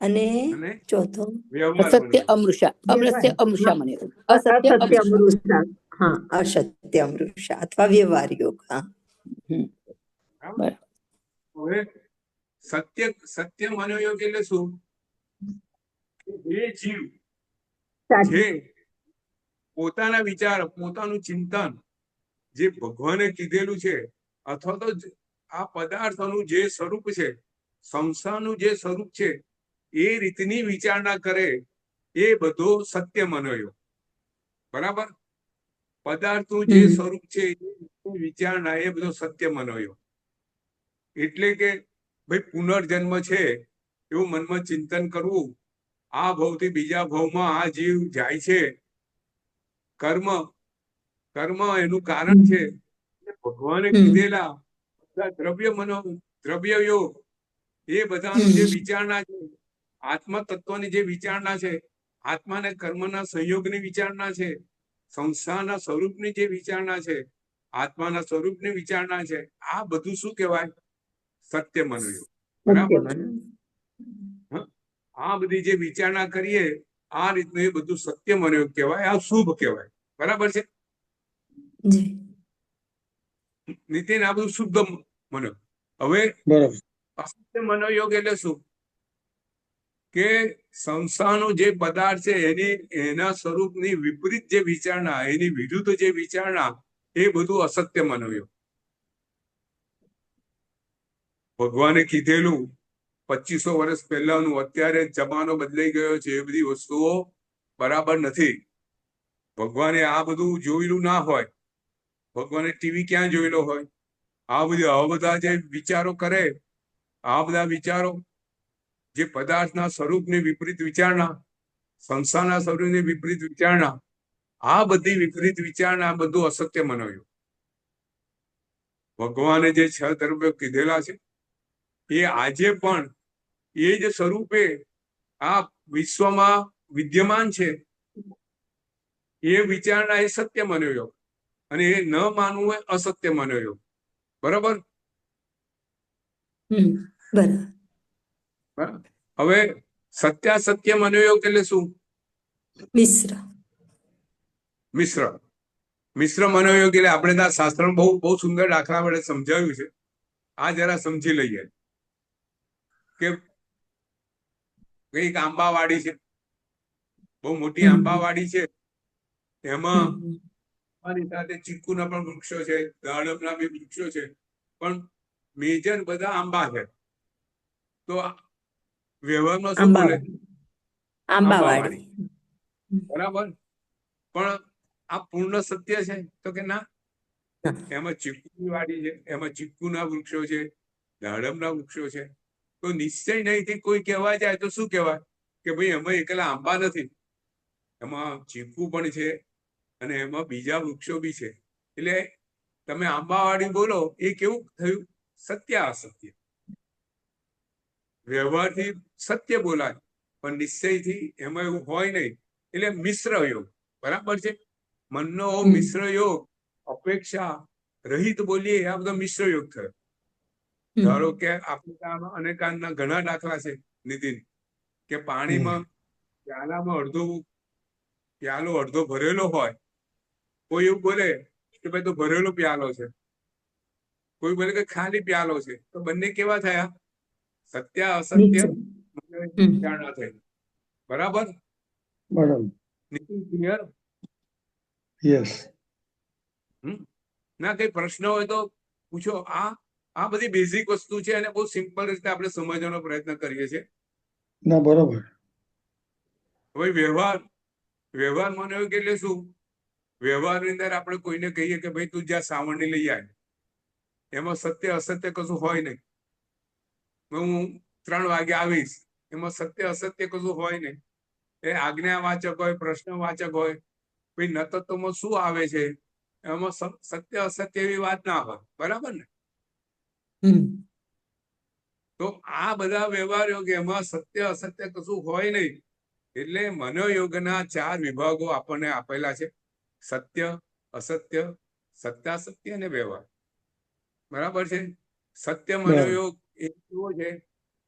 અને અને ચોથો વ્યવહાર અસત્ય મનોયોગ. અમૃષા, અમૃષ્ય અમૃષા મને. અસત્ય અસત્ય અમૃષા. અમૃષા. હા, અસત્ય અમૃષા અથવા વ્યવહાર યોગ. હા. બરાબર? હવે સત્ય મનોયોગ એટલે શું? એ જીવ જે પોતાના વિચાર, પોતાનું ચિંતન જે ભગવાને કીધેલું છે, અથવા તો આ પદાર્થોનું જે સ્વરૂપ છે, સંસારનું જે સ્વરૂપ છે, એ રીતની વિચારણા કરે, એ બધો સત્ય મનોયોગ. બરાબર. પદાર્થનું જે સ્વરૂપ છે એ વિચારણા, એ બધો સત્ય મનોયોગ. એટલે કે ભાઈ પુનર્જન્મ છે એવું મનમાં ચિંતન કરવું, આ ભાવથી બીજા ભાવમાં આ જીવ જાય છે. કર્મ કર્મ એનું કારણ છે. ભગવાને કીધેલા બધા દ્રવ્ય યોગ એ બધાનું જે વિચારણા છે, આત્મ તત્વની જે વિચારણા છે, આત્માને કર્મના સંયોગની વિચારણા છે, સંસારના સ્વરૂપની જે વિચારણા છે, આત્માના સ્વરૂપની વિચારણા છે, આ બધું શું કહેવાય? સત્ય મનોયોગ. બરાબર છે? આ બધી જે વિચારણા કરીએ આ રીતનું એ બધું સત્ય મનોયોગ કહેવાય. આ શુભ કહેવાય. બરાબર છે નીતિન? આ બધું શુદ્ધ મનોયોગ. હવે બરાબર. અસત્ય મનોયોગ એટલે શું? કે સંસારનો જે પદાર્થ છે એના સ્વરૂપની વિપરીત જે વિચારણા, એની વિરુદ્ધ જે વિચારણા, એ બધું અસત્ય મનોયોગ. ભગવાને કીધેલું 2500 વર્ષ પહેલાનું અત્યારે જમાનો બદલાઈ ગયો છે, એ બધી વસ્તુઓ બરાબર નથી. ભગવાને આ બધું જોયેલું ના હોય. ભગવાને ટીવી ક્યાં જોયેલો હોય? આ બધા જે વિચારો કરે, આ બધા વિચારો જે પદાર્થના સ્વરૂપની વિપરીત વિચારણા, સંસારના સ્વરૂપની વિપરીત વિચારણા, આ બધી વિપરીત વિચારણા બધું અસત્ય મનોયોગ. ભગવાને જે 6 દ્રવ્યો કીધેલા છે એ આજે પણ એ જ સ્વરૂપે આ વિશ્વમાં વિદ્યમાન છે. એ વિચારણા એ સત્ય મનોયોગ, અને એ ન માનવું એ અસત્ય મનોયોગ. બરાબર? બરાબર. હવે સત્યાસત્ય મનોયોગ એટલે શું? મિશ્ર મનોયોગ એટલે આપણે ત્યાં શાસ્ત્ર બહુ સુંદર દાખલા વડે સમજાવ્યું છે. આ જરા સમજી લઈએ કે કઈક આંબાવાડી છે, બહુ મોટી આંબાવાડી છે. એમાં આની સાથે ચીકુના પણ વૃક્ષો છે, દાડમના બી વૃક્ષો છે, પણ મેજર બધા આંબા છે. તો વ્યવહારમાં શું બોલે? આંબાવાડી. બરાબર? પણ આ પૂર્ણ સત્ય છે? તો કે ના. એમાં ચીકુની વાડી છે, એમાં ચીકુના વૃક્ષો છે, દાડમના વૃક્ષો છે. તો નિશ્ચય નહીં કોઈ કહેવા જાય તો શું કહેવાય? કે ભાઈ એમાં એકલા આંબા નથી, એમાં ચીકુ પણ છે અને એમાં બીજા વૃક્ષો બી છે. એટલે તમે આંબાવાડી બોલો એ કેવું થયું? સત્ય અસત્ય. વ્યવહારથી સત્ય બોલાય પણ નિશ્ચયથી એમાં એવું હોય નહીં. એટલે મિશ્ર યોગ. બરાબર છે? મનનો મિશ્ર યોગ, અપેક્ષા રહિત બોલીએ, આ બધો મિશ્ર યોગ થયો. ધારો કે આપણે અનેકાના ઘણા દાખલા છે નીતિન, કે પાણીમાં પ્યાલામાં પ્યાલો અડધો ભરેલો હોય. કોઈ એવું બોલે કે ભાઈ તો ભરેલો પ્યાલો છે, કોઈ બોલે કે ખાલી પ્યાલો છે. તો બંને કેવા થયા? સત્ય અસત્ય વિચારણા થઈ. બરાબર? નીતિન ક્લિયર? યસ. ના કઈ પ્રશ્ન હોય તો પૂછો. આ બધી બેઝિક વસ્તુ છે અને બહુ સિમ્પલ રીતે આપણે સમજવાનો પ્રયત્ન કરીએ છીએ. ના, બરોબર. હવે વ્યવહાર મનોયોગ એટલે શું? વ્યવહારની અંદર આપણે કોઈને કહીએ કે ભાઈ તું જ્યાં સાવરણી લઈ આવે, એમાં સત્ય અસત્ય કશું હોય નહીં. હું 3 વાગે આવીશ, એમાં સત્ય અસત્ય કશું હોય નહીં. એ આજ્ઞાવાચક હોય, પ્રશ્નવાચક હોય. ભાઈ નતત્વમાં શું આવે છે એમાં સત્ય અસત્ય એવી વાત ના હોય. બરાબર ને? તો આ બધા વ્યવહાર યોગ એમાં સત્ય અસત્ય કશું હોય નહીં. એટલે મનોયોગના 4 વિભાગો આપણને આપેલા છે: સત્ય, અસત્ય, સત્યાસત્ય અને વ્યવહાર. બરાબર છે? સત્ય મનોયોગ એ કેવો છે?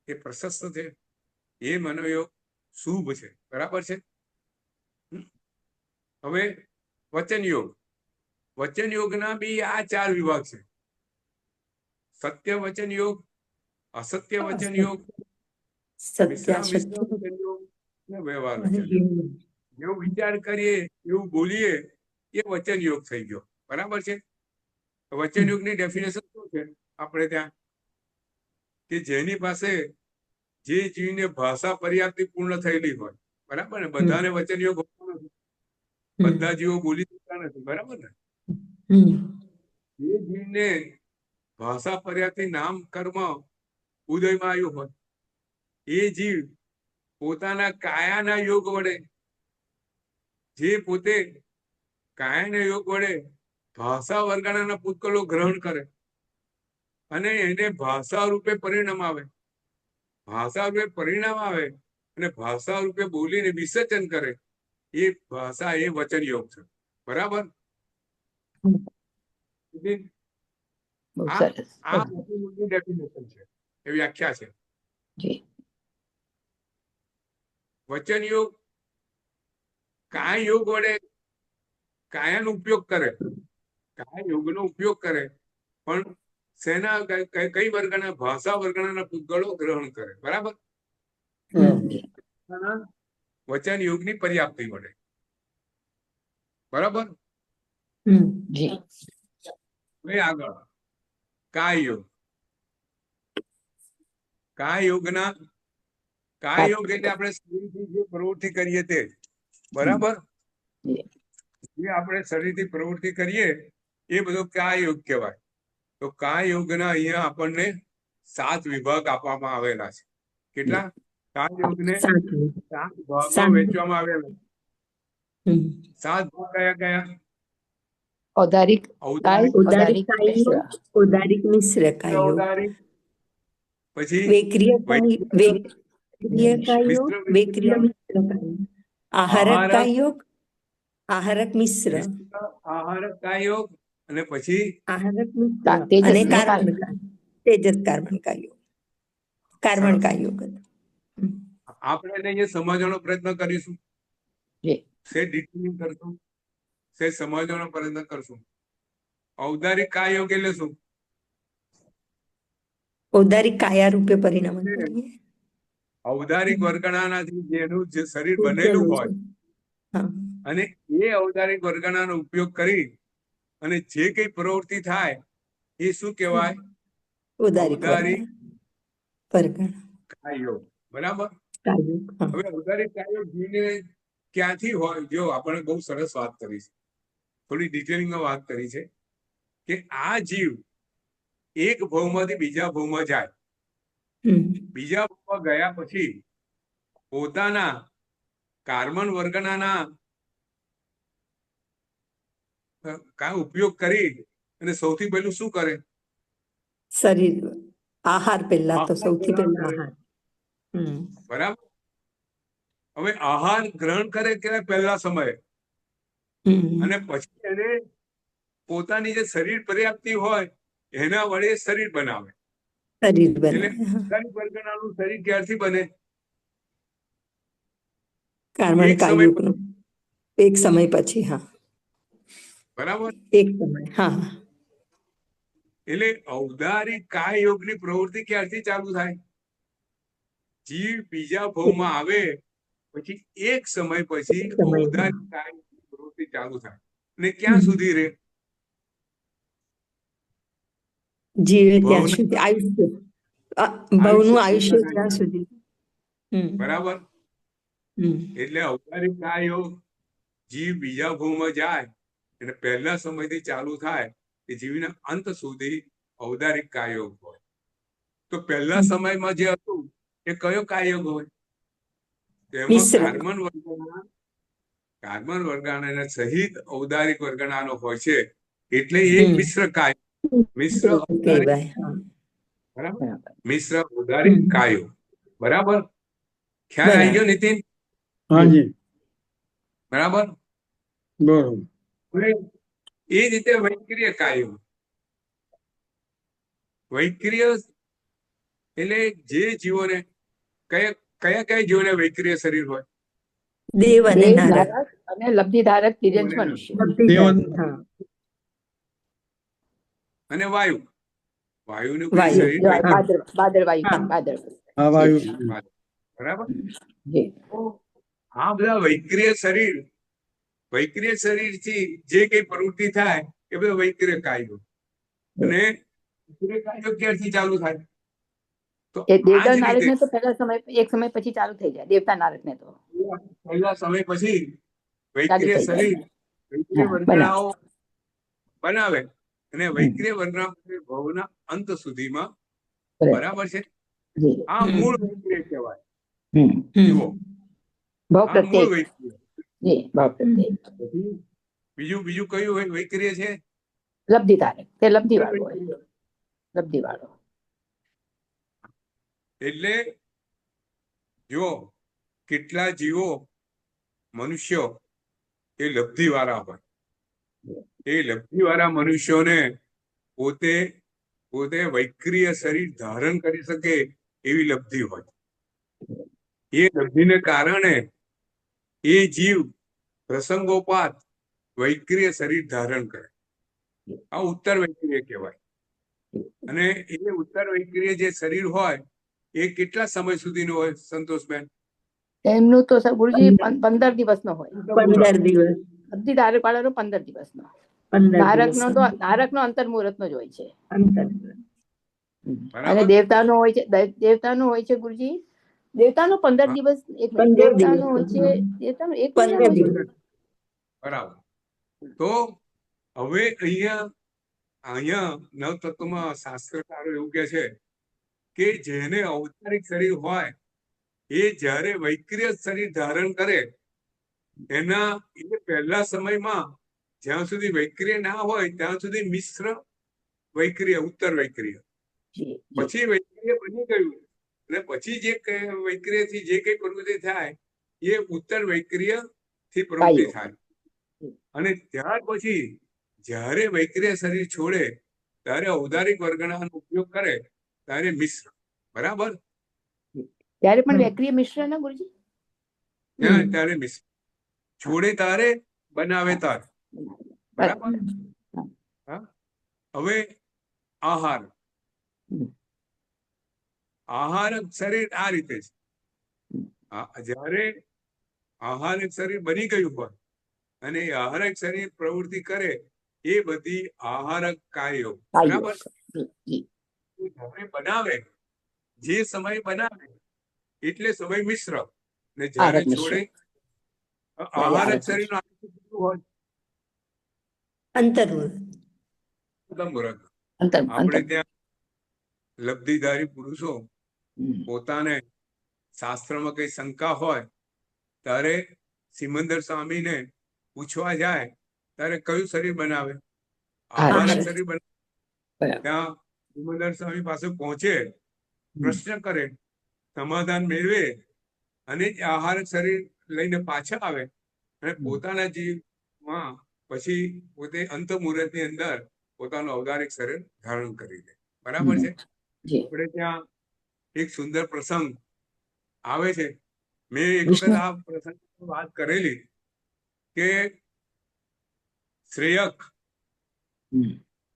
એ પ્રશસ્ત છે. એ મનોયોગ શુભ છે. બરાબર છે? હવે વચન યોગના બી આ 4 વિભાગ છે: સત્ય વચન યોગ, અસત્ય વચન યોગ, મિશ્ર વચન યોગ અને વ્યવહાર વચન યોગ. જેવું વિચાર કરીએ એવું બોલીએ એ વચન યોગ થઈ ગયો. બરાબર છે? વચન યોગની ડેફિનેશન શું છે આપણે ત્યાં? કે જેની પાસે જે જીવને ભાષા પર્યાપ્તિ પૂર્ણ થયેલી હોય. બરાબર ને? બધાને વચન યોગ હોતો નથી, બધા જીવો બોલી શકતા નથી. બરાબર ને? જે જીવને ભાષા પર્યાપ્તિ નામ કર્મ ઉદયમાં આવ્યું હોય, એ જીવ પોતાના કાયાના યોગ વડે, જે પોતે કાયાના યોગ વડે ભાષા વર્ગણાના પૂતગલો ગ્રહણ કરે અને એને ભાષા રૂપે પરિણામ આવે, ભાષા રૂપે પરિણામ આવે અને ભાષા રૂપે બોલીને વિસર્જન કરે, એ ભાષા એ વચન યોગ છે. બરાબર? બહુ આ સરસ. આ વચન યોગની ડેફિનેશન છે, એ વ્યાખ્યા છે. જી. વચન યોગ કાય યોગ વડે કાયાનો ઉપયોગ કરે, કાય યોગનો ઉપયોગ કરે, પણ સેના કઈ વર્ગના ભાષા વર્ગના પૂતગળો ગ્રહણ કરે. બરાબર? જી. વચન યોગની પર્યાપ્તિ વડે. બરાબર? જી. હવે આગળ કાય યોગ. કાય યોગના કાય યોગ એટલે આપણે શરીરથી જે પ્રવૃત્તિ કરીએ તે. બરાબર? જી. જે આપણે શરીરથી પ્રવૃત્તિ કરીએ એ બધો કાય યોગ કહેવાય. તો કાય યોગના અહીંયા આપણને 7 વિભાગ આપવામાં આવેલા છે. કેટલા? કાય યોગને 7 ભાગમાં વહેંચવામાં આવેલા. 7 ભાગ કયા કયા? ઔદારિક કાય, ઔદારિક, ઔદારિક મિશ્ર. ઔદારિક મિશ્ર કાય યોગ, ઔદારિક, પછી વેક્રિય કાય, વેક્રિય કાય યોગ, મિશ્ર વેક્રિય મિશ્ર કાય યોગ, આહારક આહારક, કાય યોગ, આહારક મિશ્ર, આહારક કાય યોગ અને પછી આહારક મિશ્ર તેજસ અને અને કાર્બન કાય, તેજસ કાર્બન કાય યોગ, કાર્બન સરસ. કાય યોગ. આપણે એને અહીંયા સમજવાનો પ્રયત્ન કરીશું. જી. સે ડિટેલિંગ કરશું, સે સમજવાનો પ્રયત્ન કરશું. ઔદારિક કાય યોગ એટલે શું? ઔદારિક કાયા રૂપે પરિણમન કરીએ. ઔદારિક વર્ગણાનાથી જેનું જે શરીર બનેલું હોય હા. અને એ ઔદારિક વર્ગણાનો ઉપયોગ કરી અને જે કઈ પ્રવૃત્તિ થાય એ શું કહેવાય? ઔદારિક ઔદારિક વર્ગણ કાય યોગ. બરાબર? કાય યોગ. હા. હવે ઔદારિક કાય યોગ જીવને ક્યાંથી હોય? જો આપણે બહુ સરસ વાત કરી છે, થોડી ડિટેલિંગમાં વાત કરી છે કે આ જીવ એક ભવમાંથી બીજા ભવમાં જાય, બીજા ભવમાં ગયા પછી પોતાના કાર્બન વર્ગના ઉપયોગ કરી અને સૌથી પહેલું શું કરે? શરીર આહાર પહેલા તો આહાર સૌથી ગ્રહણ પહેલા કરે. આહાર. બરાબર? હવે આહાર ગ્રહણ કરે કે પહેલા સમયે અને પછી એને પોતાની જે શરીર પર્યાપ્તિ હોય એના વડે શરીર બનાવે. શરીર એટલે બનાવે. હા. ઔદારિક વર્ગનાનું શરીર ક્યારથી બને? કાર્બન એક કાય સમય યોગનું એક સમય પછી. હા. બરાબર? એક સમય. હા. એટલે ઔદારિક કાય યોગની પ્રવૃત્તિ ક્યારથી ચાલુ થાય? જીવ બીજા ભવમાં આવે પછી એક સમય પછી એક સમયમાં. ઔદારિક કાય યોગની પ્રવૃત્તિ ચાલુ થાય. અને ક્યાં સુધી રહે? જીવે ત્યાં ભવના સુધી આયુષ્ય, ભવનું આયુષ્ય પૂર્ણ ત્યાં થાય. સુધી. બરાબર? એટલે ઔદારિક કાય યોગ જીવ બીજા ભવમાં જાય એટલે પહેલા સમયથી ચાલુ થાય એ જીવના અંત સુધી ઔદારિક કાય યોગ હોય. તો પહેલા સમયમાં જે હતું એ કયો કાય યોગ હોય? તેમાં મિશ્ર. કાર્બન વર્ગના સહિત ઔદારિક વર્ગનાનો હોય છે એટલે એ મિશ્ર કાય, મિશ્ર ઔદારિક. કહેવાય. હા. બરાબર? બરાબર. મિશ્ર ઔદારિક કાયો. બરાબર? ખ્યાલ આવી ગયો નીતિન? હાજી, બરાબર? બરોબર. હવે એ રીતે વૈક્રિય કાયો. વૈક્રિય એટલે જે જીવોને કયા કયા કયા જીવોને વૈક્રિય શરીર હોય? દેવ અને દેવ, નારદ. નારદ અને લબ્ધિધારક તિર્યંશ મનુષ્ય. હા. અને વાયુ. વાયુનું કોઈ વાયુ. શરીર હોય? ભાદરવાયુ. હા. ભાદરવાયુ. હા, વાયુ. બરાબર? જી. તો આ બધા વૈક્રિય શરીર, વૈક્રિય શરીરથી જે કઈ પ્રવૃત્તિ થાય એ બધો વૈક્રિય કાયો. અને વૈક્રિય કાયો ક્યારથી ચાલુ થાય? તો એ આ જ દેવતા નારદ રીતે ને તો પહેલા સમય, એક સમય પછી ચાલુ થઈ જાય. દેવતા નારદ ને તો પહેલા સમય પછી ચાલુ વૈક્રિય થઈ જાય. શરીર, વૈક્રિય હા, વર્ગણાઓ બનાવે અને વૈક્રિય વર્ગના ભવના અંત સુધીમાં. બરાબર. બરાબર છે? જી. આ મૂળ વૈક્રિય કહેવાય. જુઓ ભાવ આ મૂળ પ્રત્યેક વૈક્રિય. જી ભાવ પ્રત્યેક પછી બીજું કયું વૈક્રિય છે? લબ્ધિ ધારક તે લબ્ધિ ઉત્તર વાળો હોય વૈક્રિય. લબ્ધિ વાળો એટલે જો કેટલા જીવો મનુષ્યો એ લબ્ધિ વાળા હોય, એ લબ્ધિ વાળા મનુષ્યોને પોતે પોતે વૈક્રિય શરીર ધારણ કરી શકે એવી લબ્ધિ હોય. એ લબ્ધિને કારણે એ જીવ પ્રસંગોપાત વૈક્રિય શરીર ધારણ કરે. આ ઉત્તર વૈક્રિય કહેવાય. અને એ ઉત્તર વૈક્રિય જે શરીર હોય એ કેટલા સમય સુધીનું હોય સંતોષબેન? એમનું તો ગુરુજી 15 દિવસનો હોય 15 દિવસ લબ્ધિ ધારક વાળાનો 15 દિવસનો 15 ધારકનો દિવસ તો ધારકનો અંતર મુહૂર્તનો જ હોય છે અંતર. અને બરાબર. દેવતાનો હોય છે દેવતાનો હોય છે ગુરુજી દેવતાનો 15 હા. દિવસ 15 દેવતાનો હોય દિવસ. છે દેવતાનો 1 15 મહિના હોય છે દિવસ. બરાબર. તો હવે અહીંયા નવતત્વમાં શાસ્ત્રકારો એવું કહે છે કે જેને ઔપચારિક શરીર હોય એ જ્યારે વૈક્રિય શરીર ધારણ કરે એના એ પહેલા સમયમાં જ્યાં સુધી વૈક્રિય ના હોય ત્યાં સુધી મિશ્ર વૈક્રિય ઉત્તર વૈક્રિય, જી, જી. પછી વૈક્રિય બની ગયું અને પછી જે વૈક્રિય થી જે કઈ પ્રવૃત્તિ થાય એ ઉત્તર વૈક્રિય થી પ્રવૃત્તિ કાયો. થાય. અને ત્યાર પછી જ્યારે વૈક્રિય શરીર છોડે ત્યારે ઔદારિક વર્ગણાનો ઉપયોગ કરે ત્યારે મિશ્ર. બરાબર. ત્યારે પણ વૈક્રિય મિશ્ર ને ગુરુજી ત્યારે મિશ્ર છોડે તારે બનાવે તાર. બરાબર. હા. હવે આહાર આહારક શરીર આ રીતે છે. જ્યારે આહારક શરીર બની ગયું હોય અને એ આહારક શરીર પ્રવૃત્તિ કરે એ બધી આહારક કાર્યો. બરાબર. જ્યારે બનાવે જે સમય બનાવે એટલે સમય મિશ્ર ને જ્યારે આહારક મિશ્ર. છોડે ત્યારે આહારક આહારક શરીર નું હોય અંતર મુહૂર્ત. અંતર આપણે અંતર ત્યાં લબ્ધિધારી પુરુષો પોતાને શાસ્ત્રમાં કઈ શંકા હોય ત્યારે સિમંદર સ્વામીને પૂછવા જાય ત્યારે કયું શરીર બનાવે? આહારક શરીર બનાવે. બરાબર. ત્યાં સિમંદર સ્વામી પાસે પહોંચે, પ્રશ્ન કરે, સમાધાન મેળવે અને આહારક શરીર લઈને પાછા આવે અને પોતાના જીવમાં પછી પોતે અંત મુહૂર્તની અંદર પોતાનું ઔદારિક શરીર ધારણ કરી લે. બરાબર છે. જી. આપણે ત્યાં એક સુંદર પ્રસંગ આવે છે. મેં એક વિષ્ણુ. વખત આ પ્રસંગ વાત કરેલી કે શ્રેયક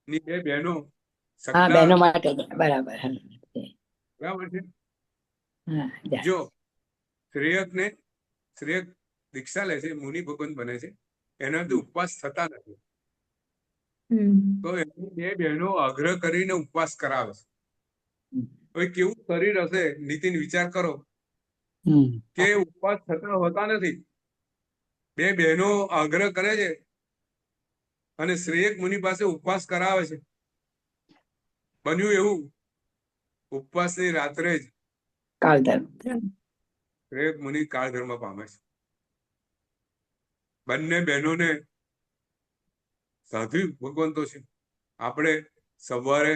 ની બે બહેનો હા સગા. બહેનો માટે બરાબર બરાબર છે. હા જો શ્રેયક દીક્ષા લે છે, મુનિ ભગવાન બને છે, એનાથી ઉપવાસ થતા નથી. તો એની બે બહેનો આગ્રહ કરીને ઉપવાસ કરાવે છે. હવે કેવું શરીર હશે નીતિન, વિચાર કરો કે ઉપવાસ થતા હોતા નથી. બે બહેનો આગ્રહ કરે છે અને શ્રેયક મુનિ પાસે ઉપવાસ કરાવે છે. બન્યું એવું ઉપવાસની રાત્રે જ કાળધર્મ શ્રેયક મુનિ કાળધર્મ પામે છે. બંને બહેનોને સાધુ ભગવંતો છે. આપણે સવારે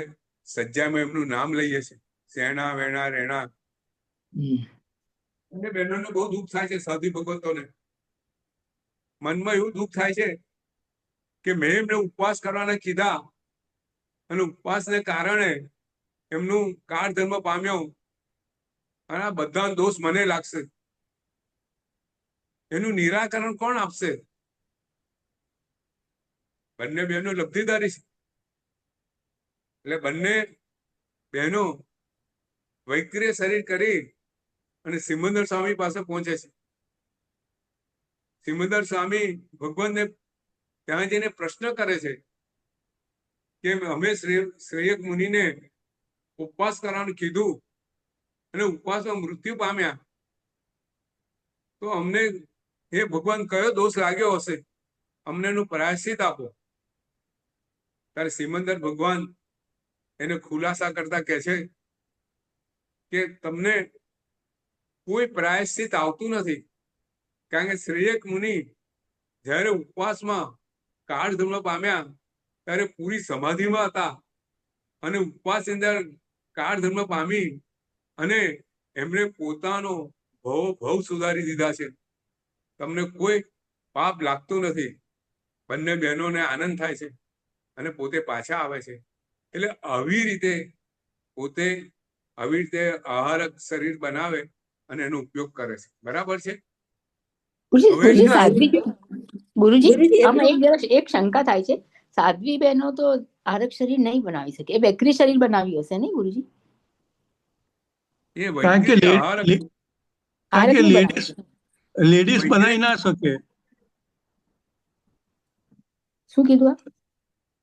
સજ્જામાં એમનું નામ લઈએ છીએ, શેણા વેણા રેણા. બંને બહેનોને બહુ દુઃખ થાય છે. સાધુ ભગવંતોને મનમાં એવું દુઃખ થાય છે કે મેં એમને ઉપવાસ કરવાના કીધા અને ઉપવાસને કારણે એમનું કાળધર્મ પામ્યો અને આ બધા દોષ મને લાગશે. એનું નિરાકરણ કોણ આપશે? બંને બહેનો લબ્ધિધારી છે એટલે બંને બહેનો વૈક્રિય શરીર કરી અને સિમંદર સ્વામી પાસે પહોંચે છે. સિમંદર સ્વામી ભગવાનને ત્યાં જઈને પ્રશ્ન કરે છે કે અમે શ્રેયક મુનિને ઉપવાસ કરવાનું કીધું અને ઉપવાસમાં મૃત્યુ પામ્યા, તો અમને હે ભગવાન કયો દોષ લાગ્યો હશે? અમને એનું પ્રાયશ્ચિત આપો. ત્યારે સિમંદર ભગવાન એને ખુલાસા કરતા કહે છે કે તમને કોઈ પ્રાયશ્ચિત આવતું નથી. કારણ કે શ્રેયક મુનિ જ્યારે ઉપવાસમાં કાળ ધર્મ પામ્યા ત્યારે પૂરી સમાધિમાં હતા અને ઉપવાસ અંદર કાળ ધર્મ પામી અને એમણે પોતાનો ભવ સુધારી દીધા છે. તમને કોઈ પાપ લાગતું નથી. બંને બહેનોને આનંદ થાય છે અને પોતે પાછા આવે છે. એટલે આવી રીતે પોતે આવી રીતે આહારક શરીર બનાવે અને એનો ઉપયોગ કરે છે. બરાબર છે. ગુરુજી સાધ્વી ગુરુજી ગુરુજી, આમાં એક શંકા થાય છે. સાધ્વી બહેનો તો આરક શરીર નહીં બનાવી શકે, એ બેકરી શરીર બનાવી હશે નહીં ગુરુજી? એ કારણ કે વૈદિક આહારક આરક નહીં બનાવી લેડીઝ શકે. લેડીઝ બનાવી ના શકે. શું કીધું આ?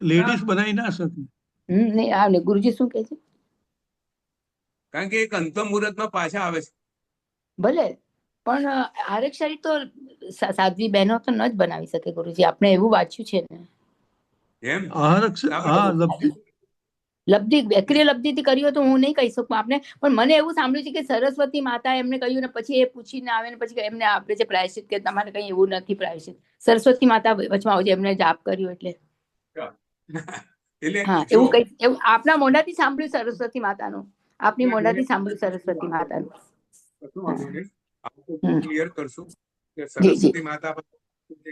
લેડીઝ બનાવી ના શકે. નહીં આ નહીં. ગુરુજી શું કહે છે? કારણ કે એક અંતમ મુહૂર્તમાં પાછા આવે છે. ભલે, પણ આરક શરીર તો સાધ્વી બહેનો તો ન જ બનાવી શકે ગુરુજી. આપણે એવું વાંચ્યું છે ને. એમ આહારક હા લબ્ધિ બેકરી લબ્ધિથી કર્યું તો હું નહીં કહી શકું આપને, પણ મને એવું સાંભળ્યું છે કે સરસ્વતી માતા એમને કહ્યું ને પછી એ પૂછીને આવે ને પછી એમને આપે છે પ્રાયશ્ચિત કે તમારે કઈ એવું નથી પ્રાયશ્ચિત. સરસ્વતી માતા વચમાં આવજે એમને જાપ કર્યું એટલે. એટલે હા, એવું કઈ એવું આપના મોઢાથી સાંભળ્યું સરસ્વતી માતાનું. આપની મોઢાથી સાંભળ્યું સરસ્વતી માતાનું. ક્લિયર કરશું કે સરસ્વતી માતા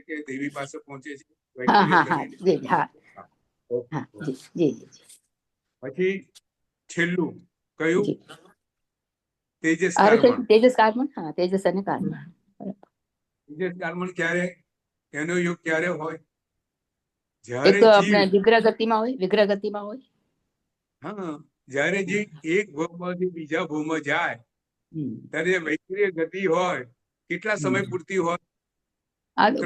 કે દેવી પાસે પહોંચે છે. હા હા હા જી હા હા જી જી જી. પછી છેલ્લું કયું? તેજસ આરક કાર્બન. તેજસ કાર્બન. હા, તેજસ અને કાર્બન. તેજસ કાર્બન ક્યારે, એનો યોગ ક્યારે હોય? એક જ્યારે તો જીવ, આપણે વિગ્રહ ગતિમાં હોય, વિગ્રહ ગતિમાં હોય. હા, જ્યારે જે એક ભવમાંથી બીજા ભવમાં જાય ત્યારે વૈક્રિય ગતિ હોય. કેટલા સમય પૂરતી હોય?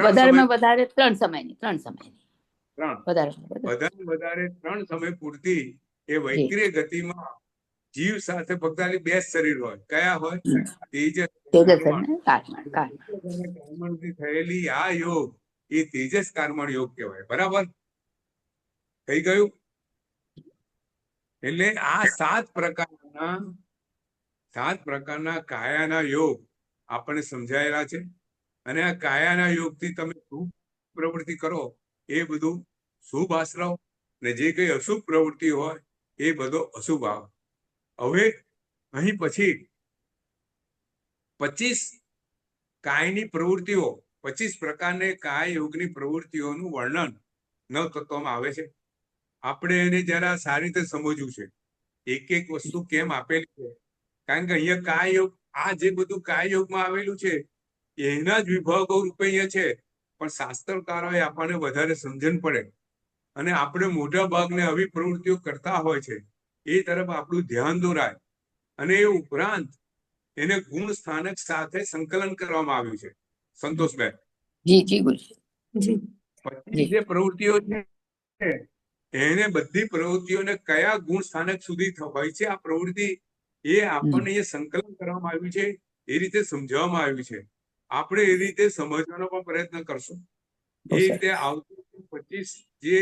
વધારેમાં વધારે 3 સમયની. 3 વધારે 3 સમય પૂરતી એ વૈક્રિય ગતિમાં જીવ સાથે ફક્ત 2 શરીર હોય. કયા હોય? તેજસ કાર્બનથી થયેલી આ યોગ એ તેજસ કાર્બન યોગ કહેવાય. બરાબર થઈ ગયું? એટલે આ 7 પ્રકારના કાયાના યોગ આપણને સમજાયેલા છે. અને આ કાયાના યોગથી તમે શુભ પ્રવૃત્તિ કરો એ બધું શુભ આશ્રવ, ને જે કઈ અશુભ પ્રવૃત્તિ હોય એ બધો અશુભ આવે. હવે અહીં પછી 25 કાયની પ્રવૃત્તિઓ, 25 પ્રકારની કાય યોગની પ્રવૃત્તિઓનું વર્ણન 9 તત્વમાં આવે છે. આપણે એને જરા સારી રીતે સમજવું છે. એક એક વસ્તુ કેમ આપેલી છે. કારણ કે અહીંયા કાય યોગ, આ જે બધું કાય યોગમાં આવેલું છે એના જ વિભાગો રૂપે અહીંયા છે. પણ શાસ્ત્રકારોએ આપણને વધારે સમજણ પડે અને આપણે મોટા ભાગને આવી પ્રવૃત્તિઓ કરતા હોય છે એ તરફ આપણું ધ્યાન દોરાય. અને એ ઉપરાંત એને ગુણ સ્થાનક સાથે સંકલન કરવામાં આવ્યું છે. સંતોષભાઈ, જી જી ગુરુજી. પછી જે પ્રવૃત્તિઓ છે એને બધી પ્રવૃત્તિઓને કયા ગુણ સ્થાનક સુધી હોય છે આ પ્રવૃત્તિ, એ આપણને એ સંકલન કરવામાં આવ્યું છે. એ રીતે સમજાવવામાં આવ્યું છે. આપણે એ રીતે સમજવાનો પણ પ્રયત્ન કરશું. એ રીતે આવતું 25 જે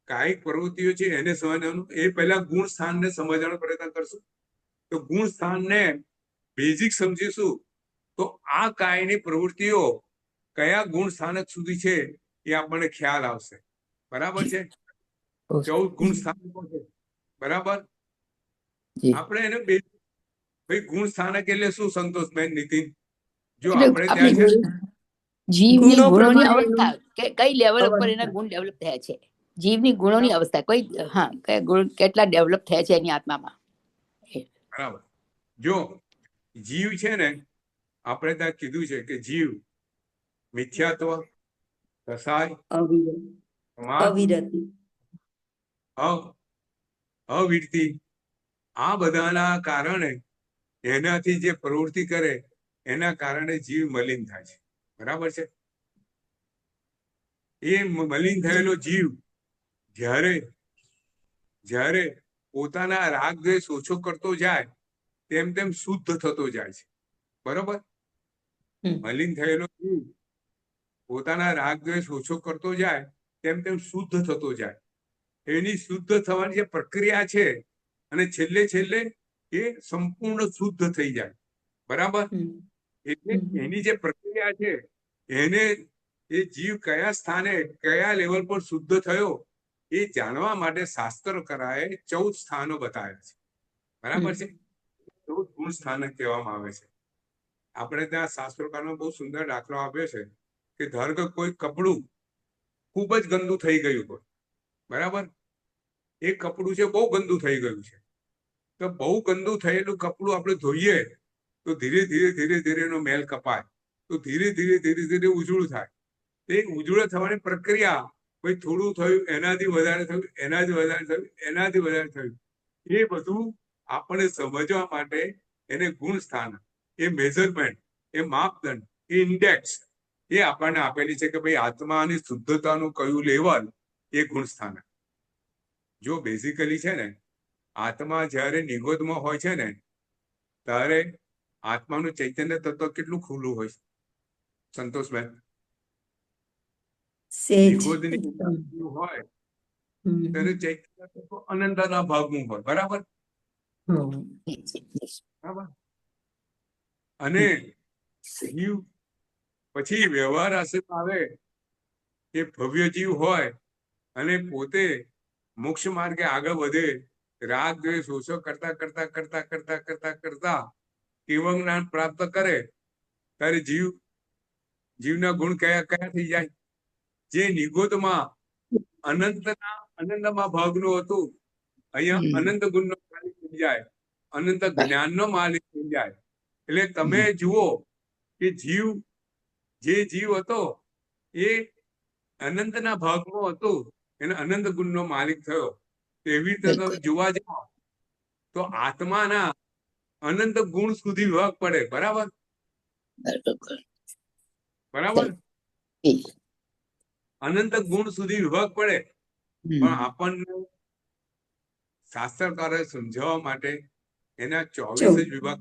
કાયિક પ્રવૃત્તિઓ છે એને સમજવાનું. એ પહેલા ગુણ સ્થાનને સમજવાનો પ્રયત્ન કરશું. તો ગુણ સ્થાનને બેઝિક સમજીશું તો આ કાયની પ્રવૃત્તિઓ કયા ગુણ સ્થાનક સુધી છે એ આપણને ખ્યાલ આવશે. બરાબર છે? 14 ગુણ સ્થાનકો છે. બરાબર? આપણે એને ભાઈ ગુણ સ્થાનક એટલે શું સંતોષબેન, નીતિન? જો આપણે ત્યાં છે જીવની ગુણોની અવસ્થા કઈ લેવલ ઉપર એના ગુણ ડેવલપ થયા છે. જીવની ગુણોની અવસ્થા કોઈ કયા ગુણ કેટલા ડેવલપ થયા છે એની આત્મામાં. બરાબર. જો જીવ છે ને, આપણે ત્યાં કીધું છે કે જીવ મિથ્યાત્વ, કસાય, અવિરતિ, આ બધાના કારણે એનાથી જે પ્રવૃત્તિ કરે એના કારણે જીવ મલિન થાય છે. બરાબર છે? એ મલિન થયેલો જીવ જ્યારે પોતાના રાગ દ્વેષ ઓછો કરતો જાય તેમ તેમ શુદ્ધ થતો જાય છે. બરોબર? મલિન થયેલો જીવ પોતાના રાગ દ્વેષ ઓછો કરતો જાય તેમ તેમ શુદ્ધ થતો જાય. એની શુદ્ધ થવાની જે પ્રક્રિયા છે અને છેલ્લે એ સંપૂર્ણ શુદ્ધ થઈ જાય. બરાબર. હમ. એટલે એની જે પ્રક્રિયા છે એને એ જીવ કયા સ્થાને કયા લેવલ પર શુદ્ધ થયો એ જાણવા માટે શાસ્ત્રકારોએ 14 સ્થાનો બતાવ્યા છે. બરાબર છે. 14 ગુણ સ્થાનક કહેવામાં આવે છે. આપણે ત્યાં શાસ્ત્રકારનો બહુ સુંદર દાખલો આપ્યો છે કે ધારો કે કોઈ કપડું ખૂબ જ ગંદુ થઈ ગયું હોય, બરાબર. એ કપડું છે બહુ ગંદુ થઈ ગયું છે, તો બહુ ગંદુ થયેલું કપડું આપણે ધોઈએ તો ધીરે ધીરે ધીરે ધીરે એનો મેલ કપાય, તો ધીરે ધીરે ધીરે ધીરે ઉજળું થાય. તે ઉજળું થવાની પ્રક્રિયા ભાઈ થોડું થયું, એનાથી વધારે થયું, એનાથી વધારે થયું, એનાથી વધારે થયું. એ બધું આપણે સમજવા માટે એને ગુણ સ્થાન, એ મેઝરમેન્ટ, એ માપદંડ, એ ઇન્ડેક્સ એ આપણને આપેલી છે કે ભાઈ આત્માની શુદ્ધતાનું કયું લેવલ એ ગુણ સ્થાન. જો બેઝિકલી છે ને આત્મા જ્યારે નિગોદમાં હોય છે ને ત્યારે આત્માનું ચૈતન્ય તત્વ કેટલું ખુલ્લું હોય છે સંતોષભાઈ? સેજ નિગોદની એકદમ. હોય હમ. ત્યારે ચૈતન્ય તત્વ અનંતના ભાગનું હોય, બરાબર. હમ. બરાબર. અને જીવ પછી વ્યવહાર આશ્રમમાં આવે કે ભવ્ય જીવ હોય અને પોતે મોક્ષ માર્ગે આગળ વધે, રાગ દ્વેષ ઓછો કરતા કરતા કરતા કરતા કરતા કરતા કેવળ જ્ઞાન પ્રાપ્ત કરે ત્યારે જીવના ગુણ કયા કયા થઈ જાય? જે નિગોદમાં અનંતમાં ભાગનું હતું અહીંયા અનંત ગુણનો માલિક થઈ જાય, અનંત જ્ઞાનનો માલિક થઈ જાય. એટલે તમે જુઓ કે જે જીવ હતો એ અનંતના ભાગમાં હતો, એને અનંત ગુણનો માલિક થયો. એવી રીતે તમે જોવા જાઓ તો આત્માના અનંત ગુણ સુધી વિભાગ પડે, બરાબર. બરાબર. અનંત ગુણ સુધી વિભાગ પડે, પણ આપણને શાસ્ત્રકારોએ સમજાવવા માટે એના 24 જ વિભાગ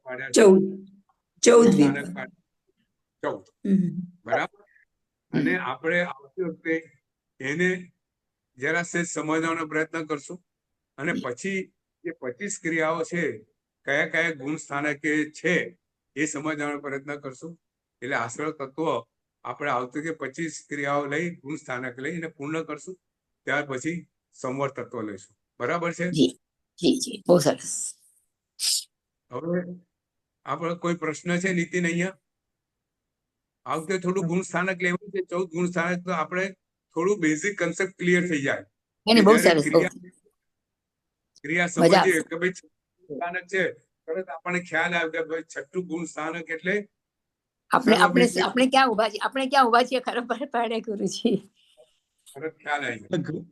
પાડ્યા છે. 14 વિભાગ. 14. હમ. બરાબર. અને આપણે આવતી વખતે એને જરા સેજ સમજવાનો પ્રયત્ન કરશું અને પછી જે 25 ક્રિયાઓ છે કયા કયા ગુણ સ્થાનકે છે એ સમજવાનો પ્રયત્ન કરશું. એટલે આશ્રય તત્વ આપણે આવતી કે 25 ક્રિયાઓ લઈ ગુણ સ્થાનક લઈ એને પૂર્ણ કરશું. ત્યાર પછી સંવર તત્વ લઈશું. બરાબર છે. જી જી જી બહુ સરસ. હવે આપણે કોઈ પ્રશ્ન છે નીતિન? અહીંયા આ વખતે થોડું ગુણ સ્થાનક લેવું છે, 14 ગુણ સ્થાનક, તો આપણે થોડું બેઝિક કન્સેપ્ટ ક્લિયર થઈ જાય. એને બહુ સરસ. ક્રિયા મજા સમજીએ આવશે. કે ભાઈ સ્થાનક છે, તરત આપણને ખ્યાલ આવે કે ભાઈ 6ઠું ગુણ સ્થાનક એટલે આપણે ક્યાં ઉભા છીએ ખબર પડે ગુરુજી. તરત ખ્યાલ આવી જાય.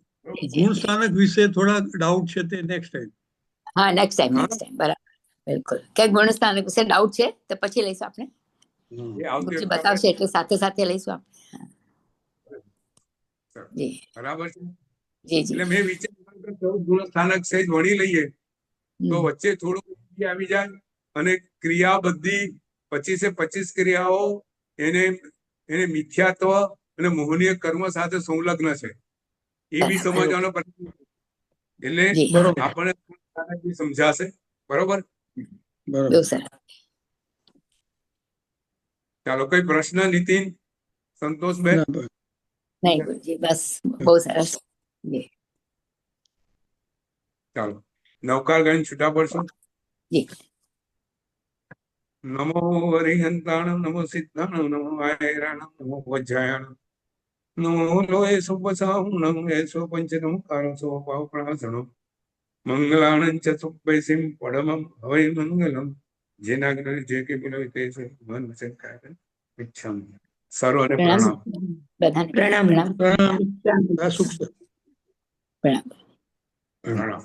ગુણ સ્થાનક વિશે થોડા ડાઉટ છે તે નેક્સ્ટ ટાઈમ. હા નેક્સ્ટ ટાઈમ બરાબર. બિલકુલ. ક્યાંક ગુણ સ્થાનક વિશે ડાઉટ છે તો પછી લઈશું આપણે. એ આવતી ગુરુજી વખતે બતાવશે એટલે સાથે સાથે લઈશું આપણે. જી બરાબર છે. જી જી. એટલે મેં વિચાર્યું કે 14 ગુણ સ્થાનક સહેજ વણી લઈએ તો વચ્ચે થોડું આવી જાય અને ક્રિયા બધી 25 ક્રિયાઓ એને મિથ્યાત્વ અને મોહનીય કર્મ સાથે સંલગ્ન છે એ બી સમજવાનો પ્રયત્ન. એટલે બરોબર. આપણે સમજાશે. બરોબર. બહુ સરસ. ચાલો, કોઈ પ્રશ્ન નીતિન, સંતોષબેન? નહીં ગુરુજી બસ બહુ સરસ. જી ચાલો, નવકાર ગણ છૂટા પડશું. જી. નમો હરિહંતાણમ, નમો સિદ્ધાણમ, નમો વાયરાણમ, નમો વજ્રાયણમ, નમો લોય સુપસાહુણમ, એસો પંચનમ કારસો પાવપ્રાસણમ, મંગલાણં ચ સુપૈસિમ પડમમ હવૈ મંગલમ, જેના જ્ઞાને જે કે બોલાવે તે છે મન વચન કાય ઇચ્છામ. સર્વને પ્રણામ. પ્રણામ. પ્રણામ. સુખ પ્રણામ. પ્રણામ.